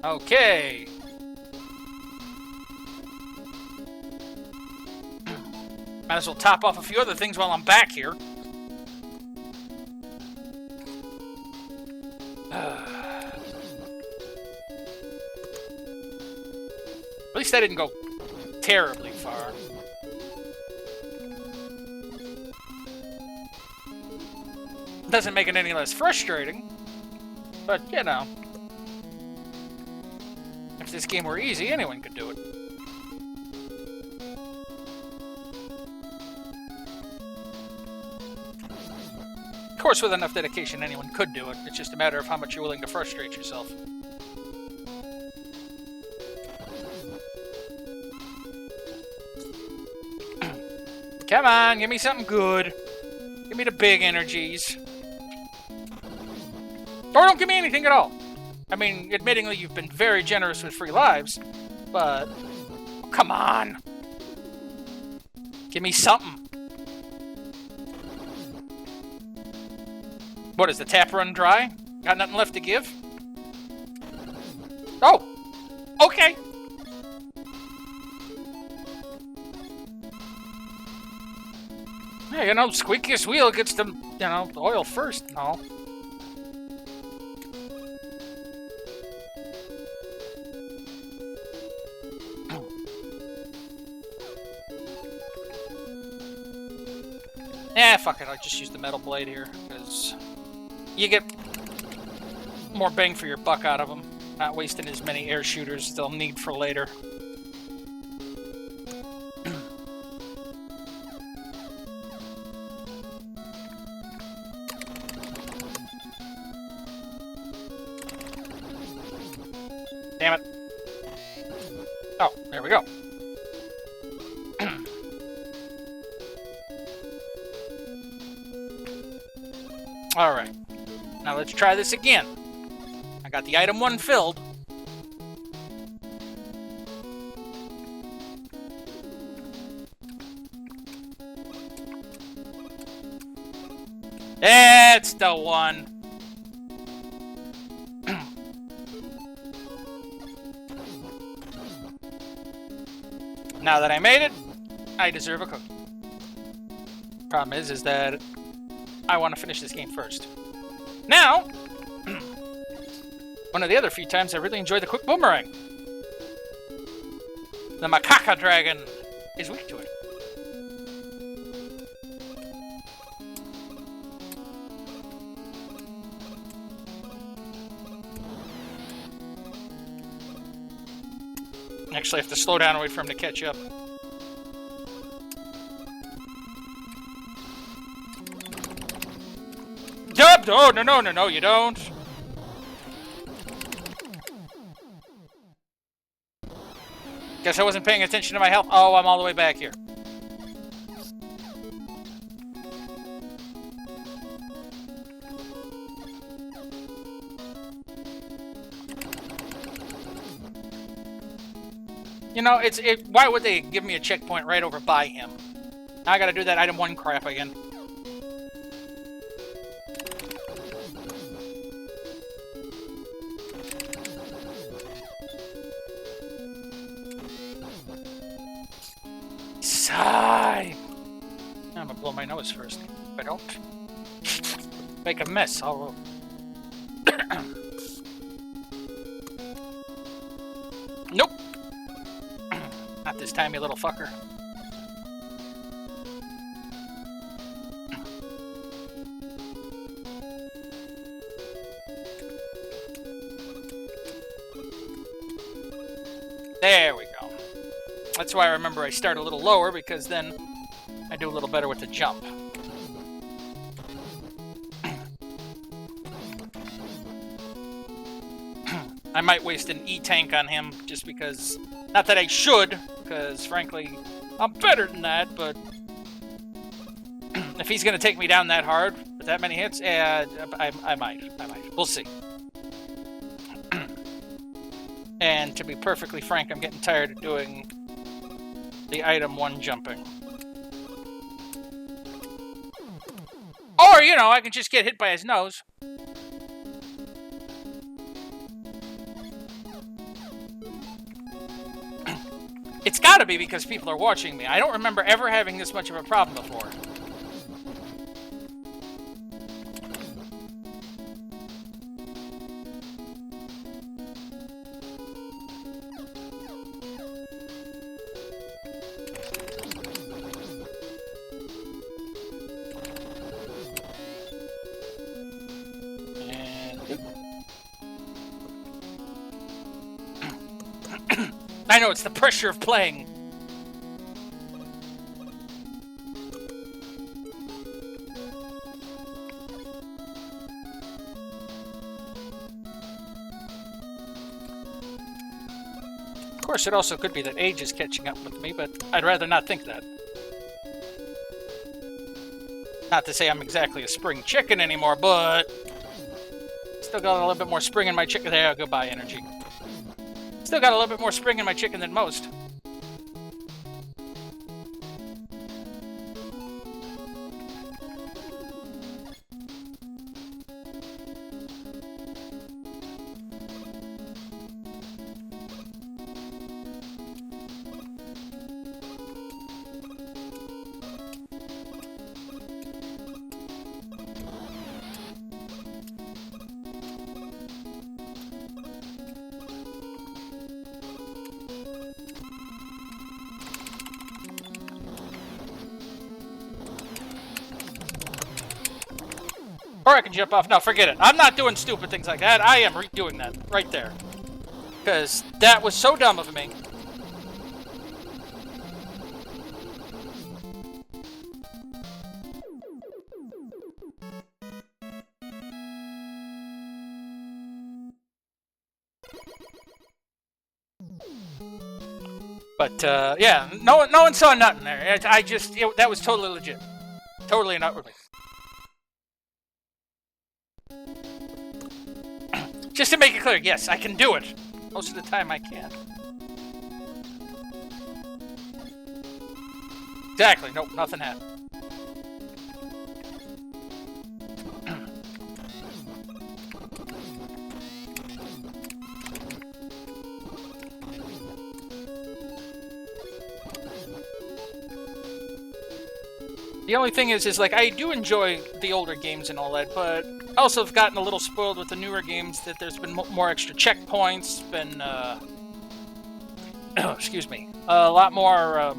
Okay. Might as well top off a few other things while I'm back here. At least I didn't go terribly far. Doesn't make it any less frustrating, but you know. If this game were easy, anyone could do it. Of course, with enough dedication, anyone could do it. It's just a matter of how much you're willing to frustrate yourself. Come on, give me something good. Give me the big energies. Or don't give me anything at all. I mean, admittingly, you've been very generous with free lives, but... Oh, come on! Give me something. What, is the tap run dry? Got nothing left to give? Oh! Okay! Yeah, you know, squeakiest wheel gets the, you know, the oil first and all. Eh, fuck it, I'll just use the metal blade here, because you get more bang for your buck out of them, not wasting as many air shooters they'll need for later. Damn it. Oh, there we go. Alright, now let's try this again. I got the item 1 filled. It's the one. Now that I made it, I deserve a cookie. Problem is that I want to finish this game first. Now, one of the other few times I really enjoyed the quick boomerang. The macaca dragon is weak to it. Actually, I have to slow down and wait for him to catch up. Oh, no, you don't. Guess I wasn't paying attention to my health. Oh, I'm all the way back here. You know, why would they give me a checkpoint right over by him? Now I gotta do that item 1 crap again. time. I'm gonna blow my nose first. If I don't make a mess, I'll... Nope. Not this time, you little fucker. There we go. That's why I remember I start a little lower, because then I do a little better with the jump. I might waste an E-tank on him just because... Not that I should, because frankly, I'm better than that, but... if he's going to take me down that hard with that many hits, I might. We'll see. And to be perfectly frank, I'm getting tired of doing the item one jumping. Or, you know, I can just get hit by his nose. It's gotta be because people are watching me. I don't remember ever having this much of a problem before. I know, it's the pressure of playing. Of course, it also could be that age is catching up with me, but I'd rather not think that. Not to say I'm exactly a spring chicken anymore, but... Still got a little bit more spring in my chicken. There, goodbye, energy. Still got a little bit more spring in my chicken than most. Or I can jump off. No, forget it. I'm not doing stupid things like that. I am redoing that right there. Because that was so dumb of me. But, yeah, no one saw nothing there. That was totally legit. Totally not with me. Just to make it clear, yes, I can do it. Most of the time I can. Exactly, nope, nothing happened. The only thing is like, I do enjoy the older games and all that, but I also have gotten a little spoiled with the newer games that there's been more extra checkpoints, been, excuse me, a lot more,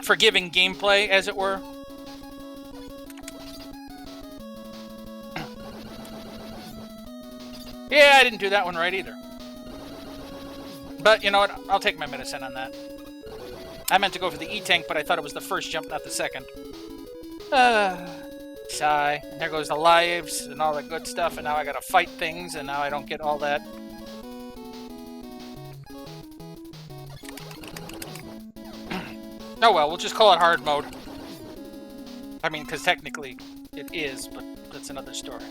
forgiving gameplay, as it were. Yeah, I didn't do that one right either. But, you know what, I'll take my medicine on that. I meant to go for the E-tank, but I thought it was the first jump, not the second. Sigh. And there goes the lives and all that good stuff, and now I gotta fight things, and now I don't get all that. Oh well, we'll just call it hard mode. I mean, because technically it is, but that's another story.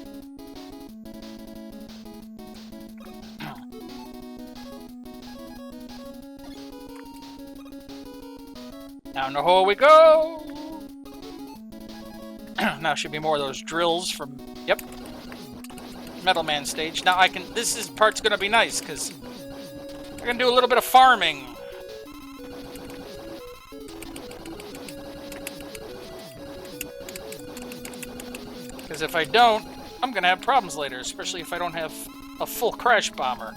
Down the hole we go! Now should be more of those drills from, yep, Metal Man stage. Now part's gonna be nice, because I can do a little bit of farming. Because if I don't, I'm gonna have problems later, especially if I don't have a full crash bomber.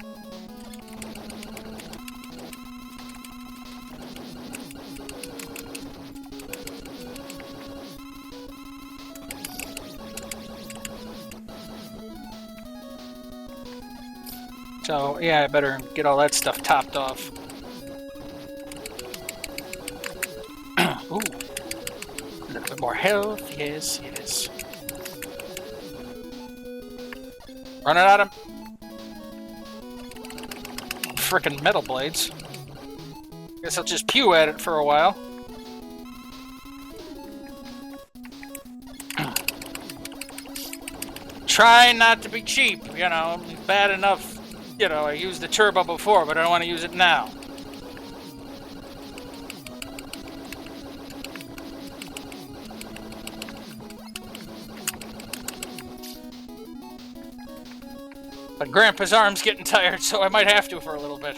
So, yeah, I better get all that stuff topped off. Ooh. A little bit more health. Yes, yes. Running out of frickin' metal blades. Guess I'll just pew at it for a while. Try not to be cheap, you know. Bad enough. You know, I used the turbo before, but I don't want to use it now. But Grandpa's arm's getting tired, so I might have to for a little bit.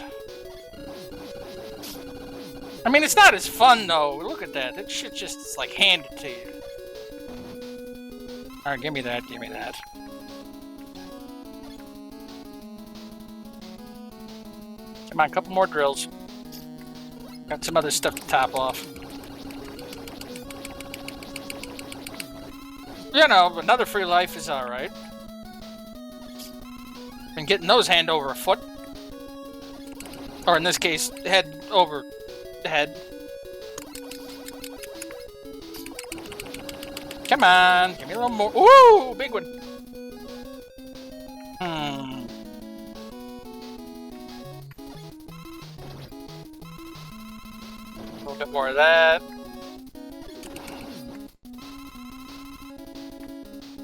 I mean, it's not as fun, though. Look at that. That shit just is like handed to you. Alright, give me that, give me that. Come on, a couple more drills. Got some other stuff to top off. You know, another free life is alright. Been getting those hand over foot. Or in this case, head over head. Come on, give me a little more. Ooh, big one. A little bit more of that.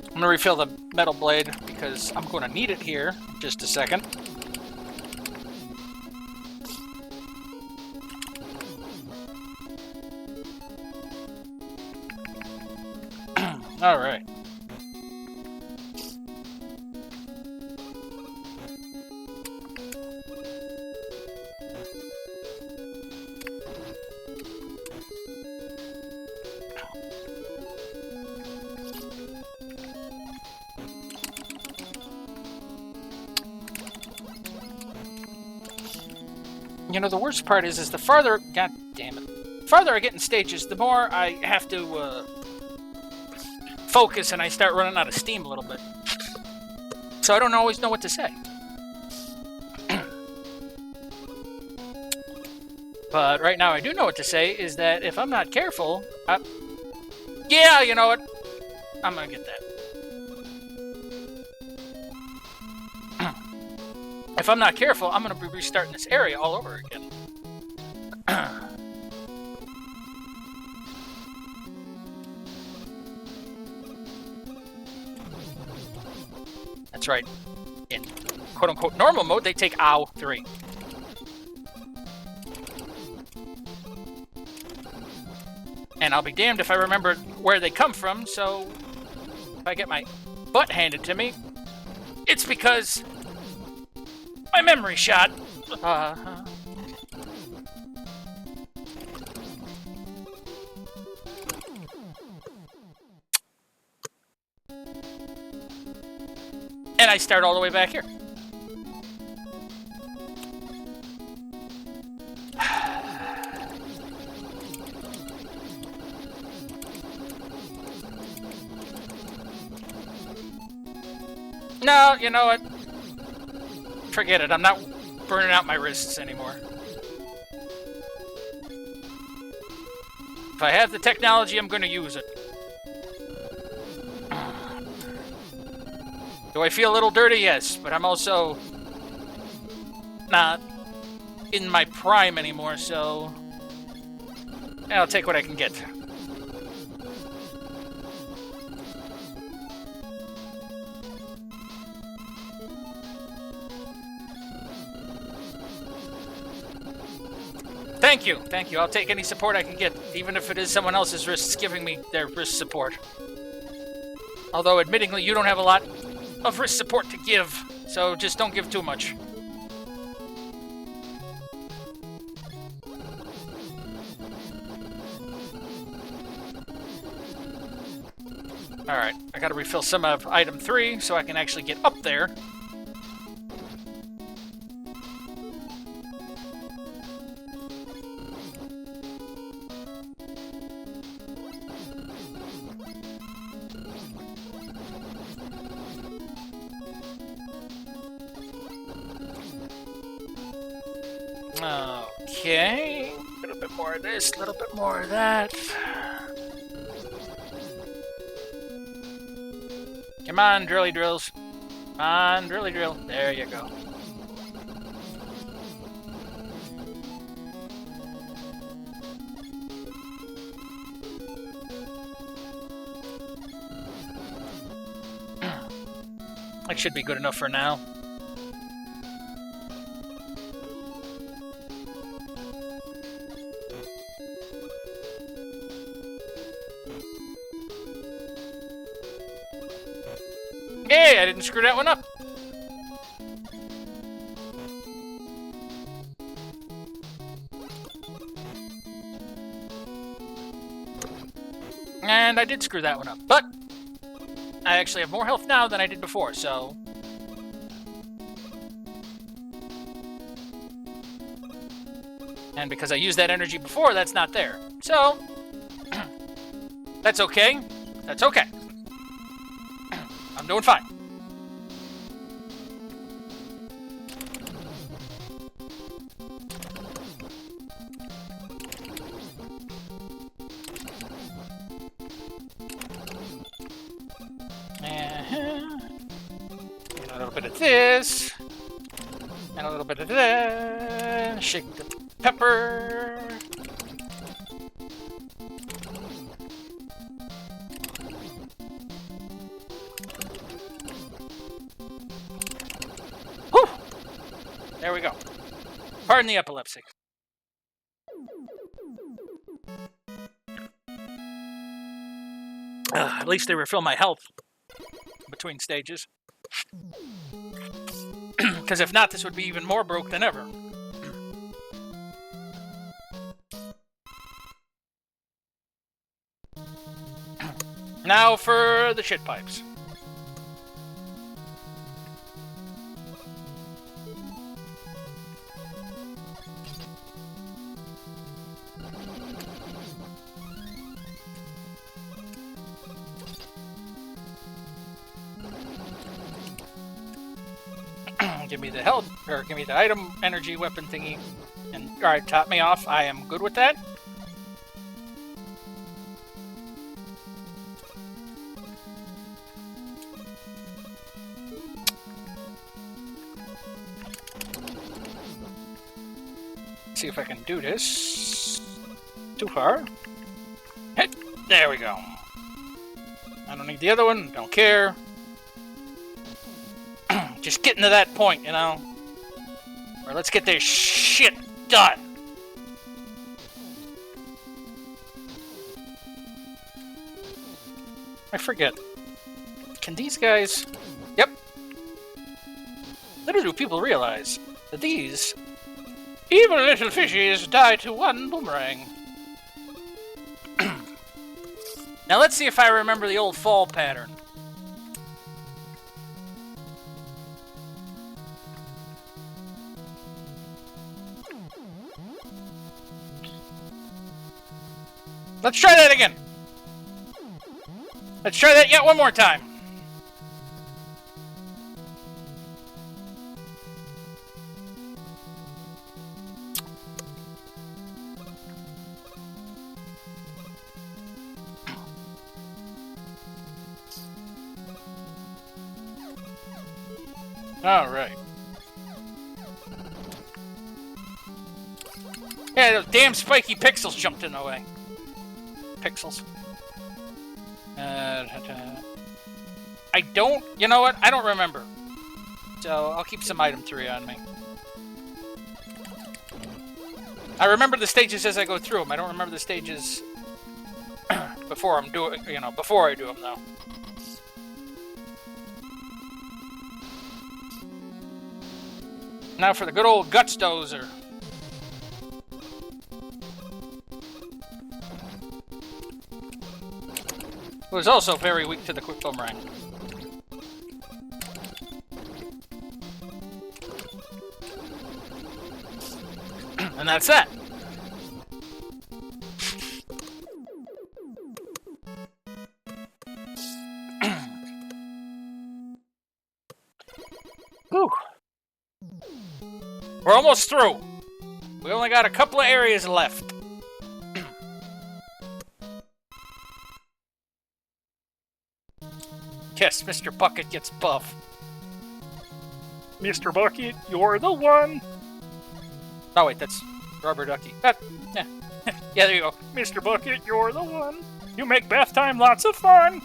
I'm gonna refill the metal blade because I'm gonna need it here in just a second. All right. You know, the worst part is the farther, god damn it, the farther I get in stages, the more I have to focus and I start running out of steam a little bit. So I don't always know what to say. But right now I do know what to say, is that if I'm not careful, yeah, you know what, I'm gonna get that. If I'm not careful, I'm going to be restarting this area all over again. That's right. In quote-unquote normal mode, they take OW 3. And I'll be damned if I remember where they come from, so if I get my butt handed to me, it's because my memory shot. And I start all the way back here. No, you know what? Forget it. I'm not burning out my wrists anymore. If I have the technology, I'm going to use it. Do I feel a little dirty? Yes, but I'm also not in my prime anymore, so I'll take what I can get. Thank you, thank you. I'll take any support I can get, even if it is someone else's wrists giving me their wrist support. Although, admittingly, you don't have a lot of wrist support to give, so just don't give too much. Alright, I gotta refill some of item 3 so I can actually get up there. Okay, a little bit more of this, a little bit more of that. Come on, drilly drills. Come on, drilly drill. There you go. That should be good enough for now. Hey, I didn't screw that one up. And I did screw that one up, but I actually have more health now than I did before, so... And because I used that energy before, that's not there. So, that's okay. That's okay. I'm doing fine. And a little bit of this. And a little bit of that. Shake the pepper. Whew! There we go. Pardon the epilepsy. At least they refill my health between stages. Because if not, this would be even more broke than ever. Now for the shit pipes. Give me the health, or give me the item energy weapon thingy. And, alright, top me off. I am good with that. See if I can do this. Too far. Hit. There we go. I don't need the other one. Don't care. Just getting to that point, you know? Or let's get this shit done. I forget. Can these guys... Yep. Little do people realize that these evil little fishies die to one boomerang. Now let's see if I remember the old fall pattern. Let's try that again. Let's try that yet one more time. All right. Yeah, those damn spiky pixels jumped in the way. Pixels. I don't... You know what? I don't remember. So, I'll keep some item 3 on me. I remember the stages as I go through them. I don't remember the stages before I'm doing... You know, before I do them, though. Now for the good old Guts Dozer. who is also very weak to the quick boomerang. And that's that. Whew. We're almost through. We only got a couple of areas left. Yes, Mr. Bucket gets buff. Mr. Bucket, you're the one. Oh wait, that's Rubber Ducky. Yeah. Yeah, there you go. Mr. Bucket, you're the one. You make bath time lots of fun.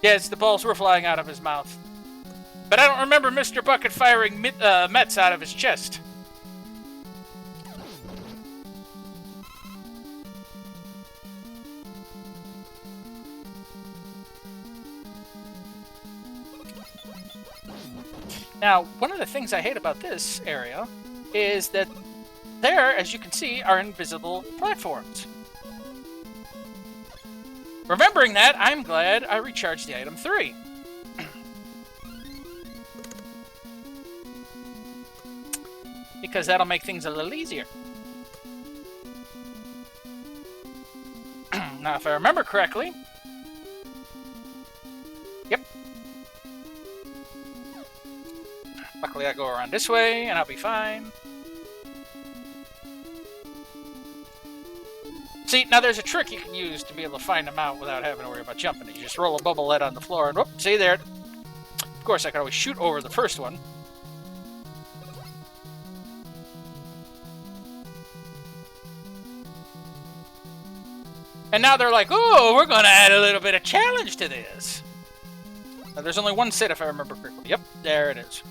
Yes, the balls were flying out of his mouth. But I don't remember Mr. Bucket firing Mets out of his chest. Now, one of the things I hate about this area is that there, as you can see, are invisible platforms. Remembering that, I'm glad I recharged the item 3. Because that'll make things a little easier. Now, if I remember correctly... Yep. Luckily, I go around this way, and I'll be fine. See, now there's a trick you can use to be able to find them out without having to worry about jumping. You just roll a bubble lead on the floor, and whoop, see there. Of course, I can always shoot over the first one. And now they're like, oh, we're going to add a little bit of challenge to this. Now, there's only one set, if I remember correctly. Yep, there it is.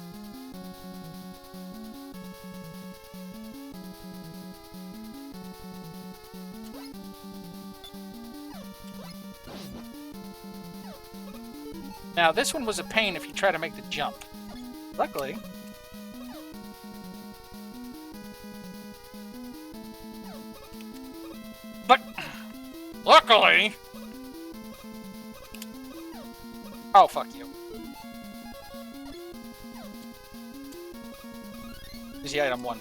Now, this one was a pain if you try to make the jump. Luckily... But... Luckily... Oh, fuck you. Is the item 1.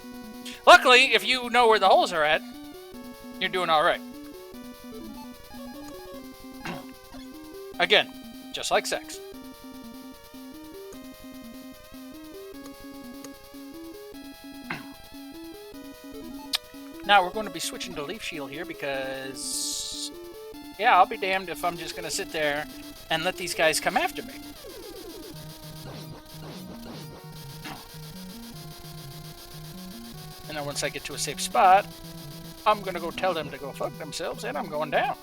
Luckily, if you know where the holes are at, you're doing alright. Again, just like sex. Now we're going to be switching to Leaf Shield here because... Yeah, I'll be damned if I'm just going to sit there and let these guys come after me. And then once I get to a safe spot, I'm going to go tell them to go fuck themselves, and I'm going down.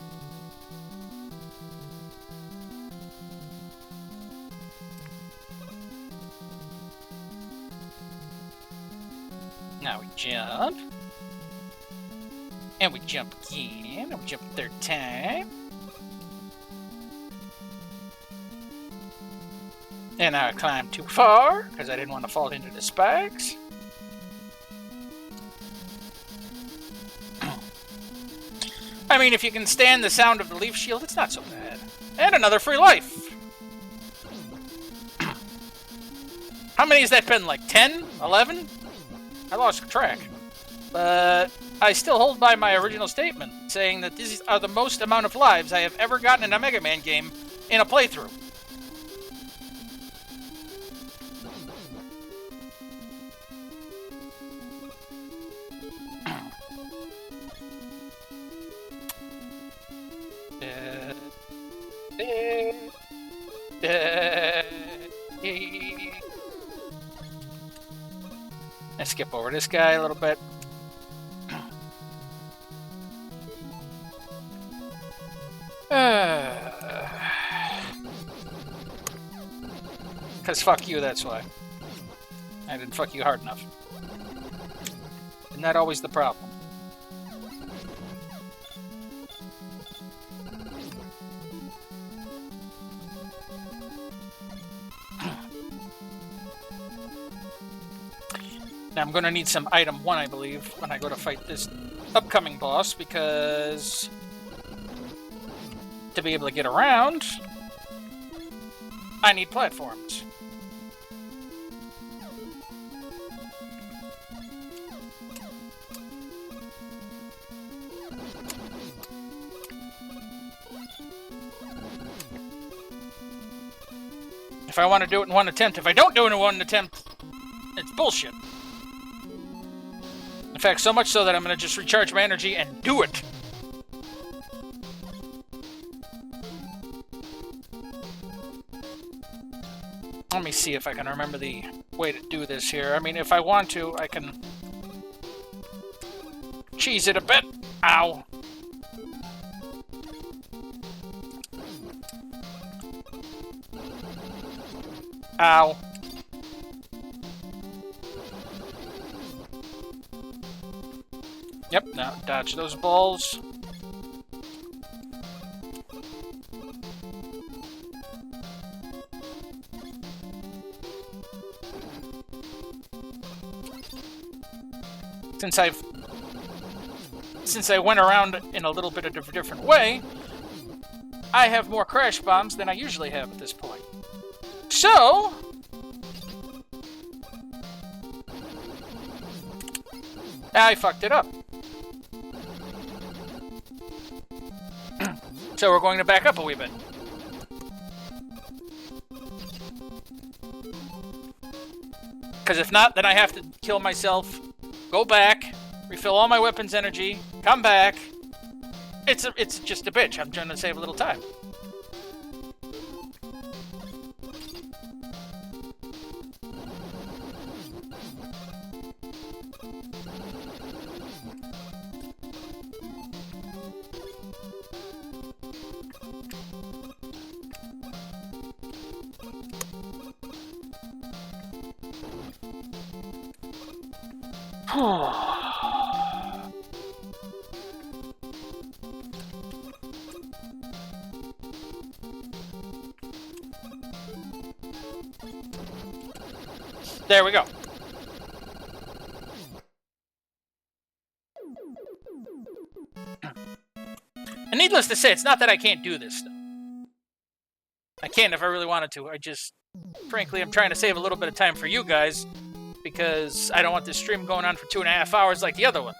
Now we jump. And we jump again. And we jump a third time. And I climbed too far, because I didn't want to fall into the spikes. I mean, if you can stand the sound of the Leaf Shield, it's not so bad. And another free life. How many has that been? Like 10? 11? I lost track. But I still hold by my original statement, saying that these are the most amount of lives I have ever gotten in a Mega Man game in a playthrough. Let's skip over this guy a little bit. Because fuck you, that's why. I didn't fuck you hard enough. Isn't that always the problem? Now I'm going to need some item 1, I believe, when I go to fight this upcoming boss, because to be able to get around, I need platforms. If I want to do it in one attempt, if I don't do it in one attempt, it's bullshit. In fact, so much so that I'm going to just recharge my energy and do it. Let me see if I can remember the way to do this here. I mean, if I want to, I can cheese it a bit. Ow. Ow. Yep, now dodge those balls. Since I went around in a little bit of a different way, I have more crash bombs than I usually have at this point. So, I fucked it up. So we're going to back up a wee bit. Because if not, then I have to kill myself, go back, refill all my weapons energy, come back. It's just a bitch. I'm trying to save a little time. There we go. And needless to say, it's not that I can't do this stuff. I can if I really wanted to. I just, frankly, I'm trying to save a little bit of time for you guys because I don't want this stream going on for 2.5 hours like the other one.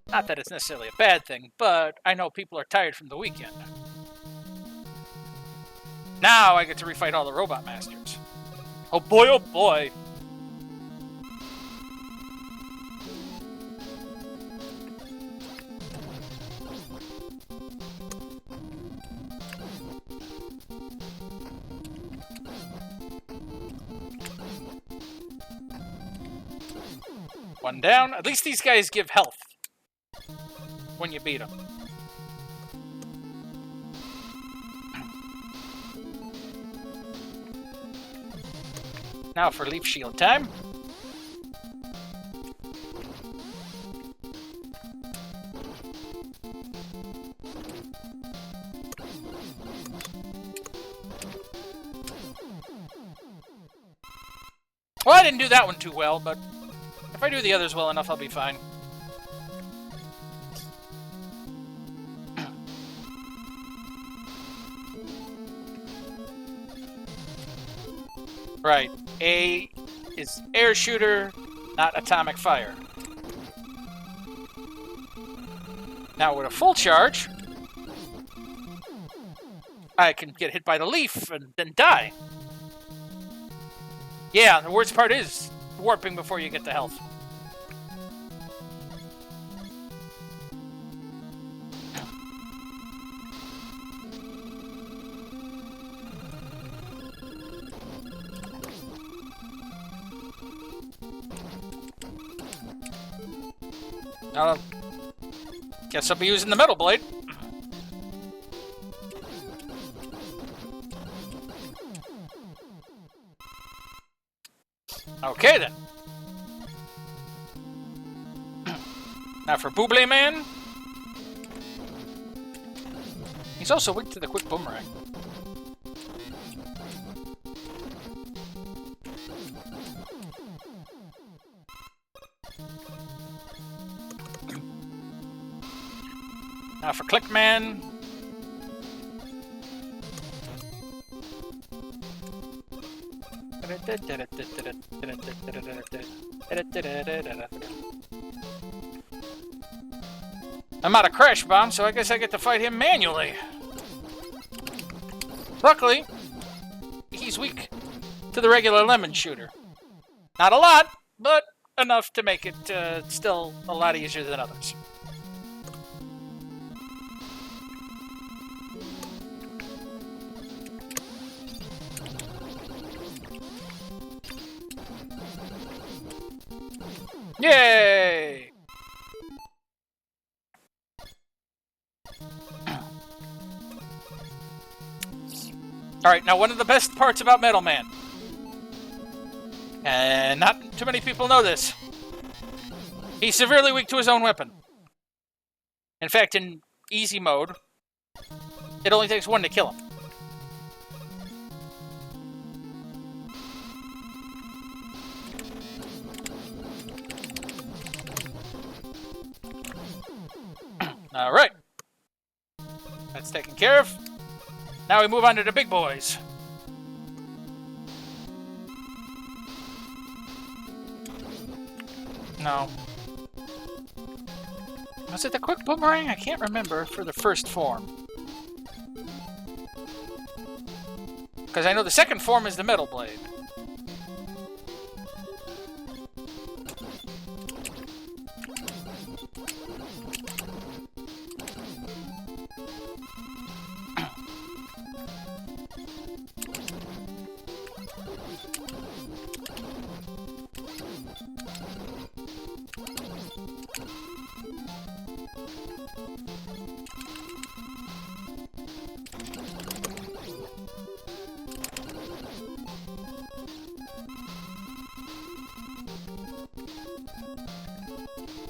Not that it's necessarily a bad thing, but I know people are tired from the weekend. Now I get to refight all the robot masters. Oh boy, oh boy. One down. At least these guys give health when you beat them. Now for leaf shield time. Well, I didn't do that one too well, but if I do the others well enough, I'll be fine. Right. A is air shooter, not atomic fire. Now with a full charge, I can get hit by the leaf and then die. Yeah, the worst part is warping before you get the health. Guess I'll be using the metal blade. Okay then. Now for Booblé Man. He's also weak to the quick boomerang. Now for Clickman. I'm out of crash bomb, so I guess I get to fight him manually. Luckily, he's weak to the regular lemon shooter. Not a lot, but enough to make it still a lot easier than others. Yay! Alright, now one of the best parts about Metal Man, and not too many people know this, he's severely weak to his own weapon. In fact, in easy mode, it only takes one to kill him. Alright. That's taken care of. Now we move on to the big boys. No. Was it the quick boomerang? I can't remember for the first form. Because I know the second form is the metal blade.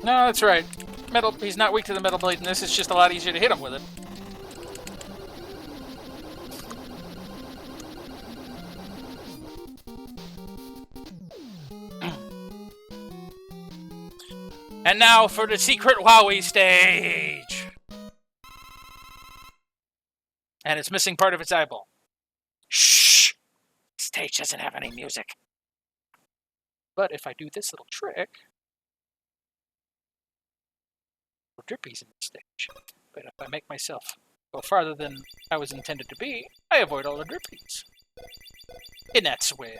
No, that's right. He's not weak to the metal blade in this, it's just a lot easier to hit him with it. And now for the secret Wowie stage! And it's missing part of its eyeball. Shh! Stage doesn't have any music. But if I do this little trick... drippies in the stage. But if I make myself go farther than I was intended to be, I avoid all the drippies. And that's the way.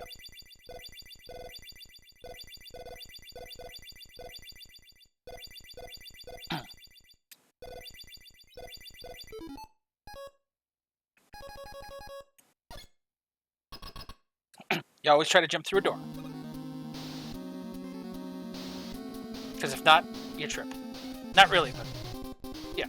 You always try to jump through a door. Because if not, you trip. Not really, but yeah.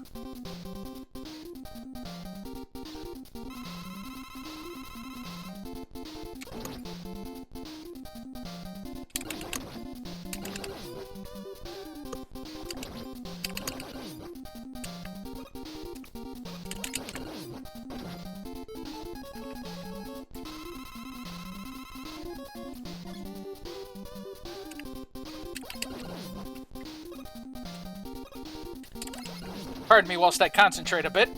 Pardon me whilst I concentrate a bit.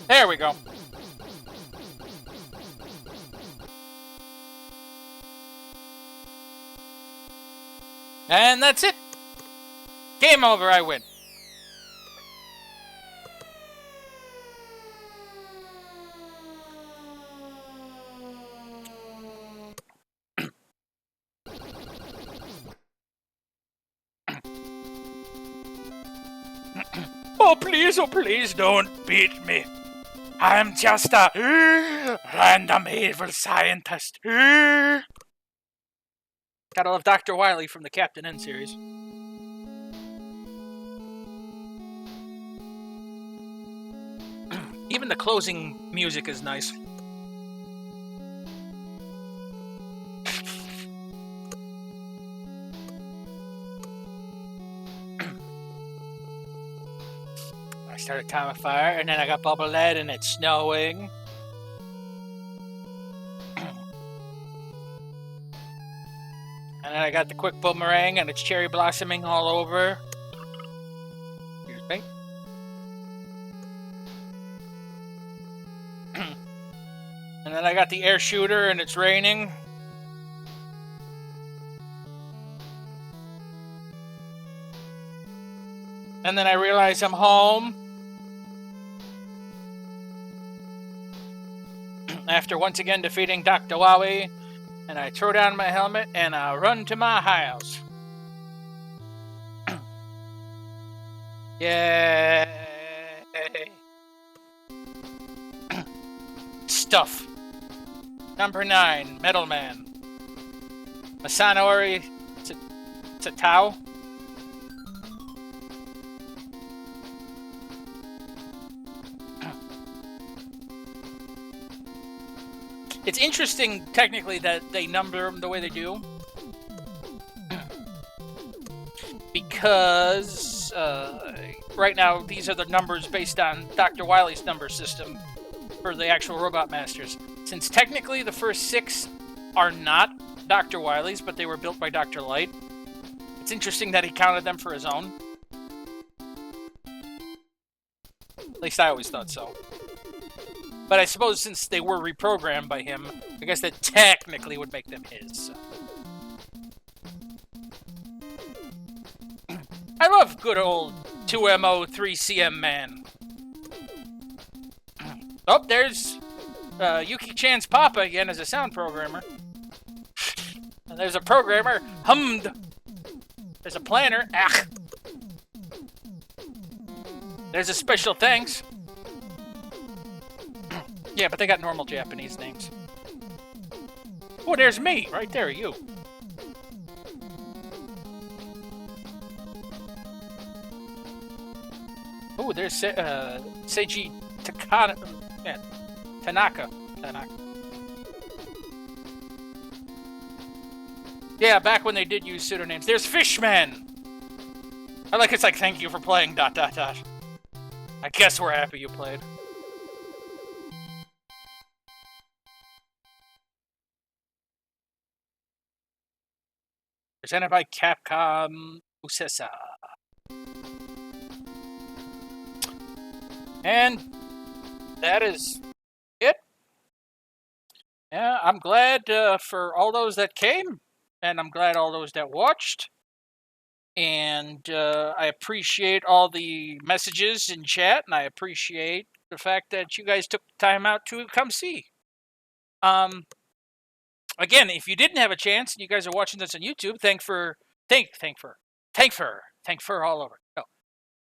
There we go. And that's it. Game over, I win. Oh please don't beat me. I'm just a random evil scientist. Gotta love Dr. Wily from the Captain N series. Even the closing music is nice. I started time of fire, and then I got bubble lead, and it's snowing. And And I got the quick boomerang, and it's cherry blossoming all over. Excuse me. And then I got the air shooter, and it's raining. And then I realize I'm home. After once again defeating Dr. Wowie. And I throw down my helmet, and I run to my house. Yay! Stuff. Number 9, Metal Man. Masanori Tatao. It's interesting, technically, that they number them the way they do. Because right now, these are the numbers based on Dr. Wily's number system for the actual Robot Masters. Since technically the first 6 are not Dr. Wily's, but they were built by Dr. Light, it's interesting that he counted them for his own. At least I always thought so. But I suppose since they were reprogrammed by him, I guess that technically would make them his. So. I love good old 2MO 3CM man. Oh, there's Yuki-chan's Papa again as a sound programmer. And there's a programmer, hummed. There's a planner, ach. There's a special thanks. Yeah, but they got normal Japanese names. Oh, there's me! Right there, you. Oh, there's Seiji Tanaka. Yeah, back when they did use pseudonyms. There's Fishman! I like it's like, thank you for playing, ... I guess we're happy you played. Presented by Capcom Usesa. And that is it. Yeah, I'm glad for all those that came, and I'm glad all those that watched. And I appreciate all the messages in chat, and I appreciate the fact that you guys took time out to come see. Again, if you didn't have a chance and you guys are watching this on YouTube, thank for all over. No,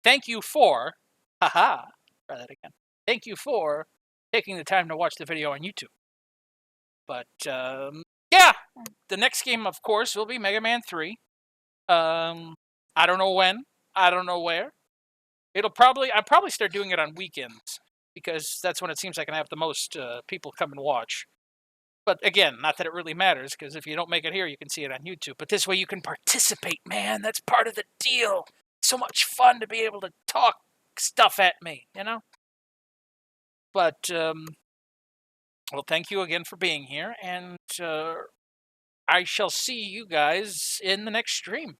thank you for, try that again. Thank you for taking the time to watch the video on YouTube. But yeah, the next game, of course, will be Mega Man 3. I don't know when, I don't know where. I'll probably start doing it on weekends because that's when it seems like I have the most people come and watch. But again, not that it really matters, because if you don't make it here, you can see it on YouTube. But this way you can participate, man. That's part of the deal. So much fun to be able to talk stuff at me, you know? But, well, thank you again for being here, and I shall see you guys in the next stream.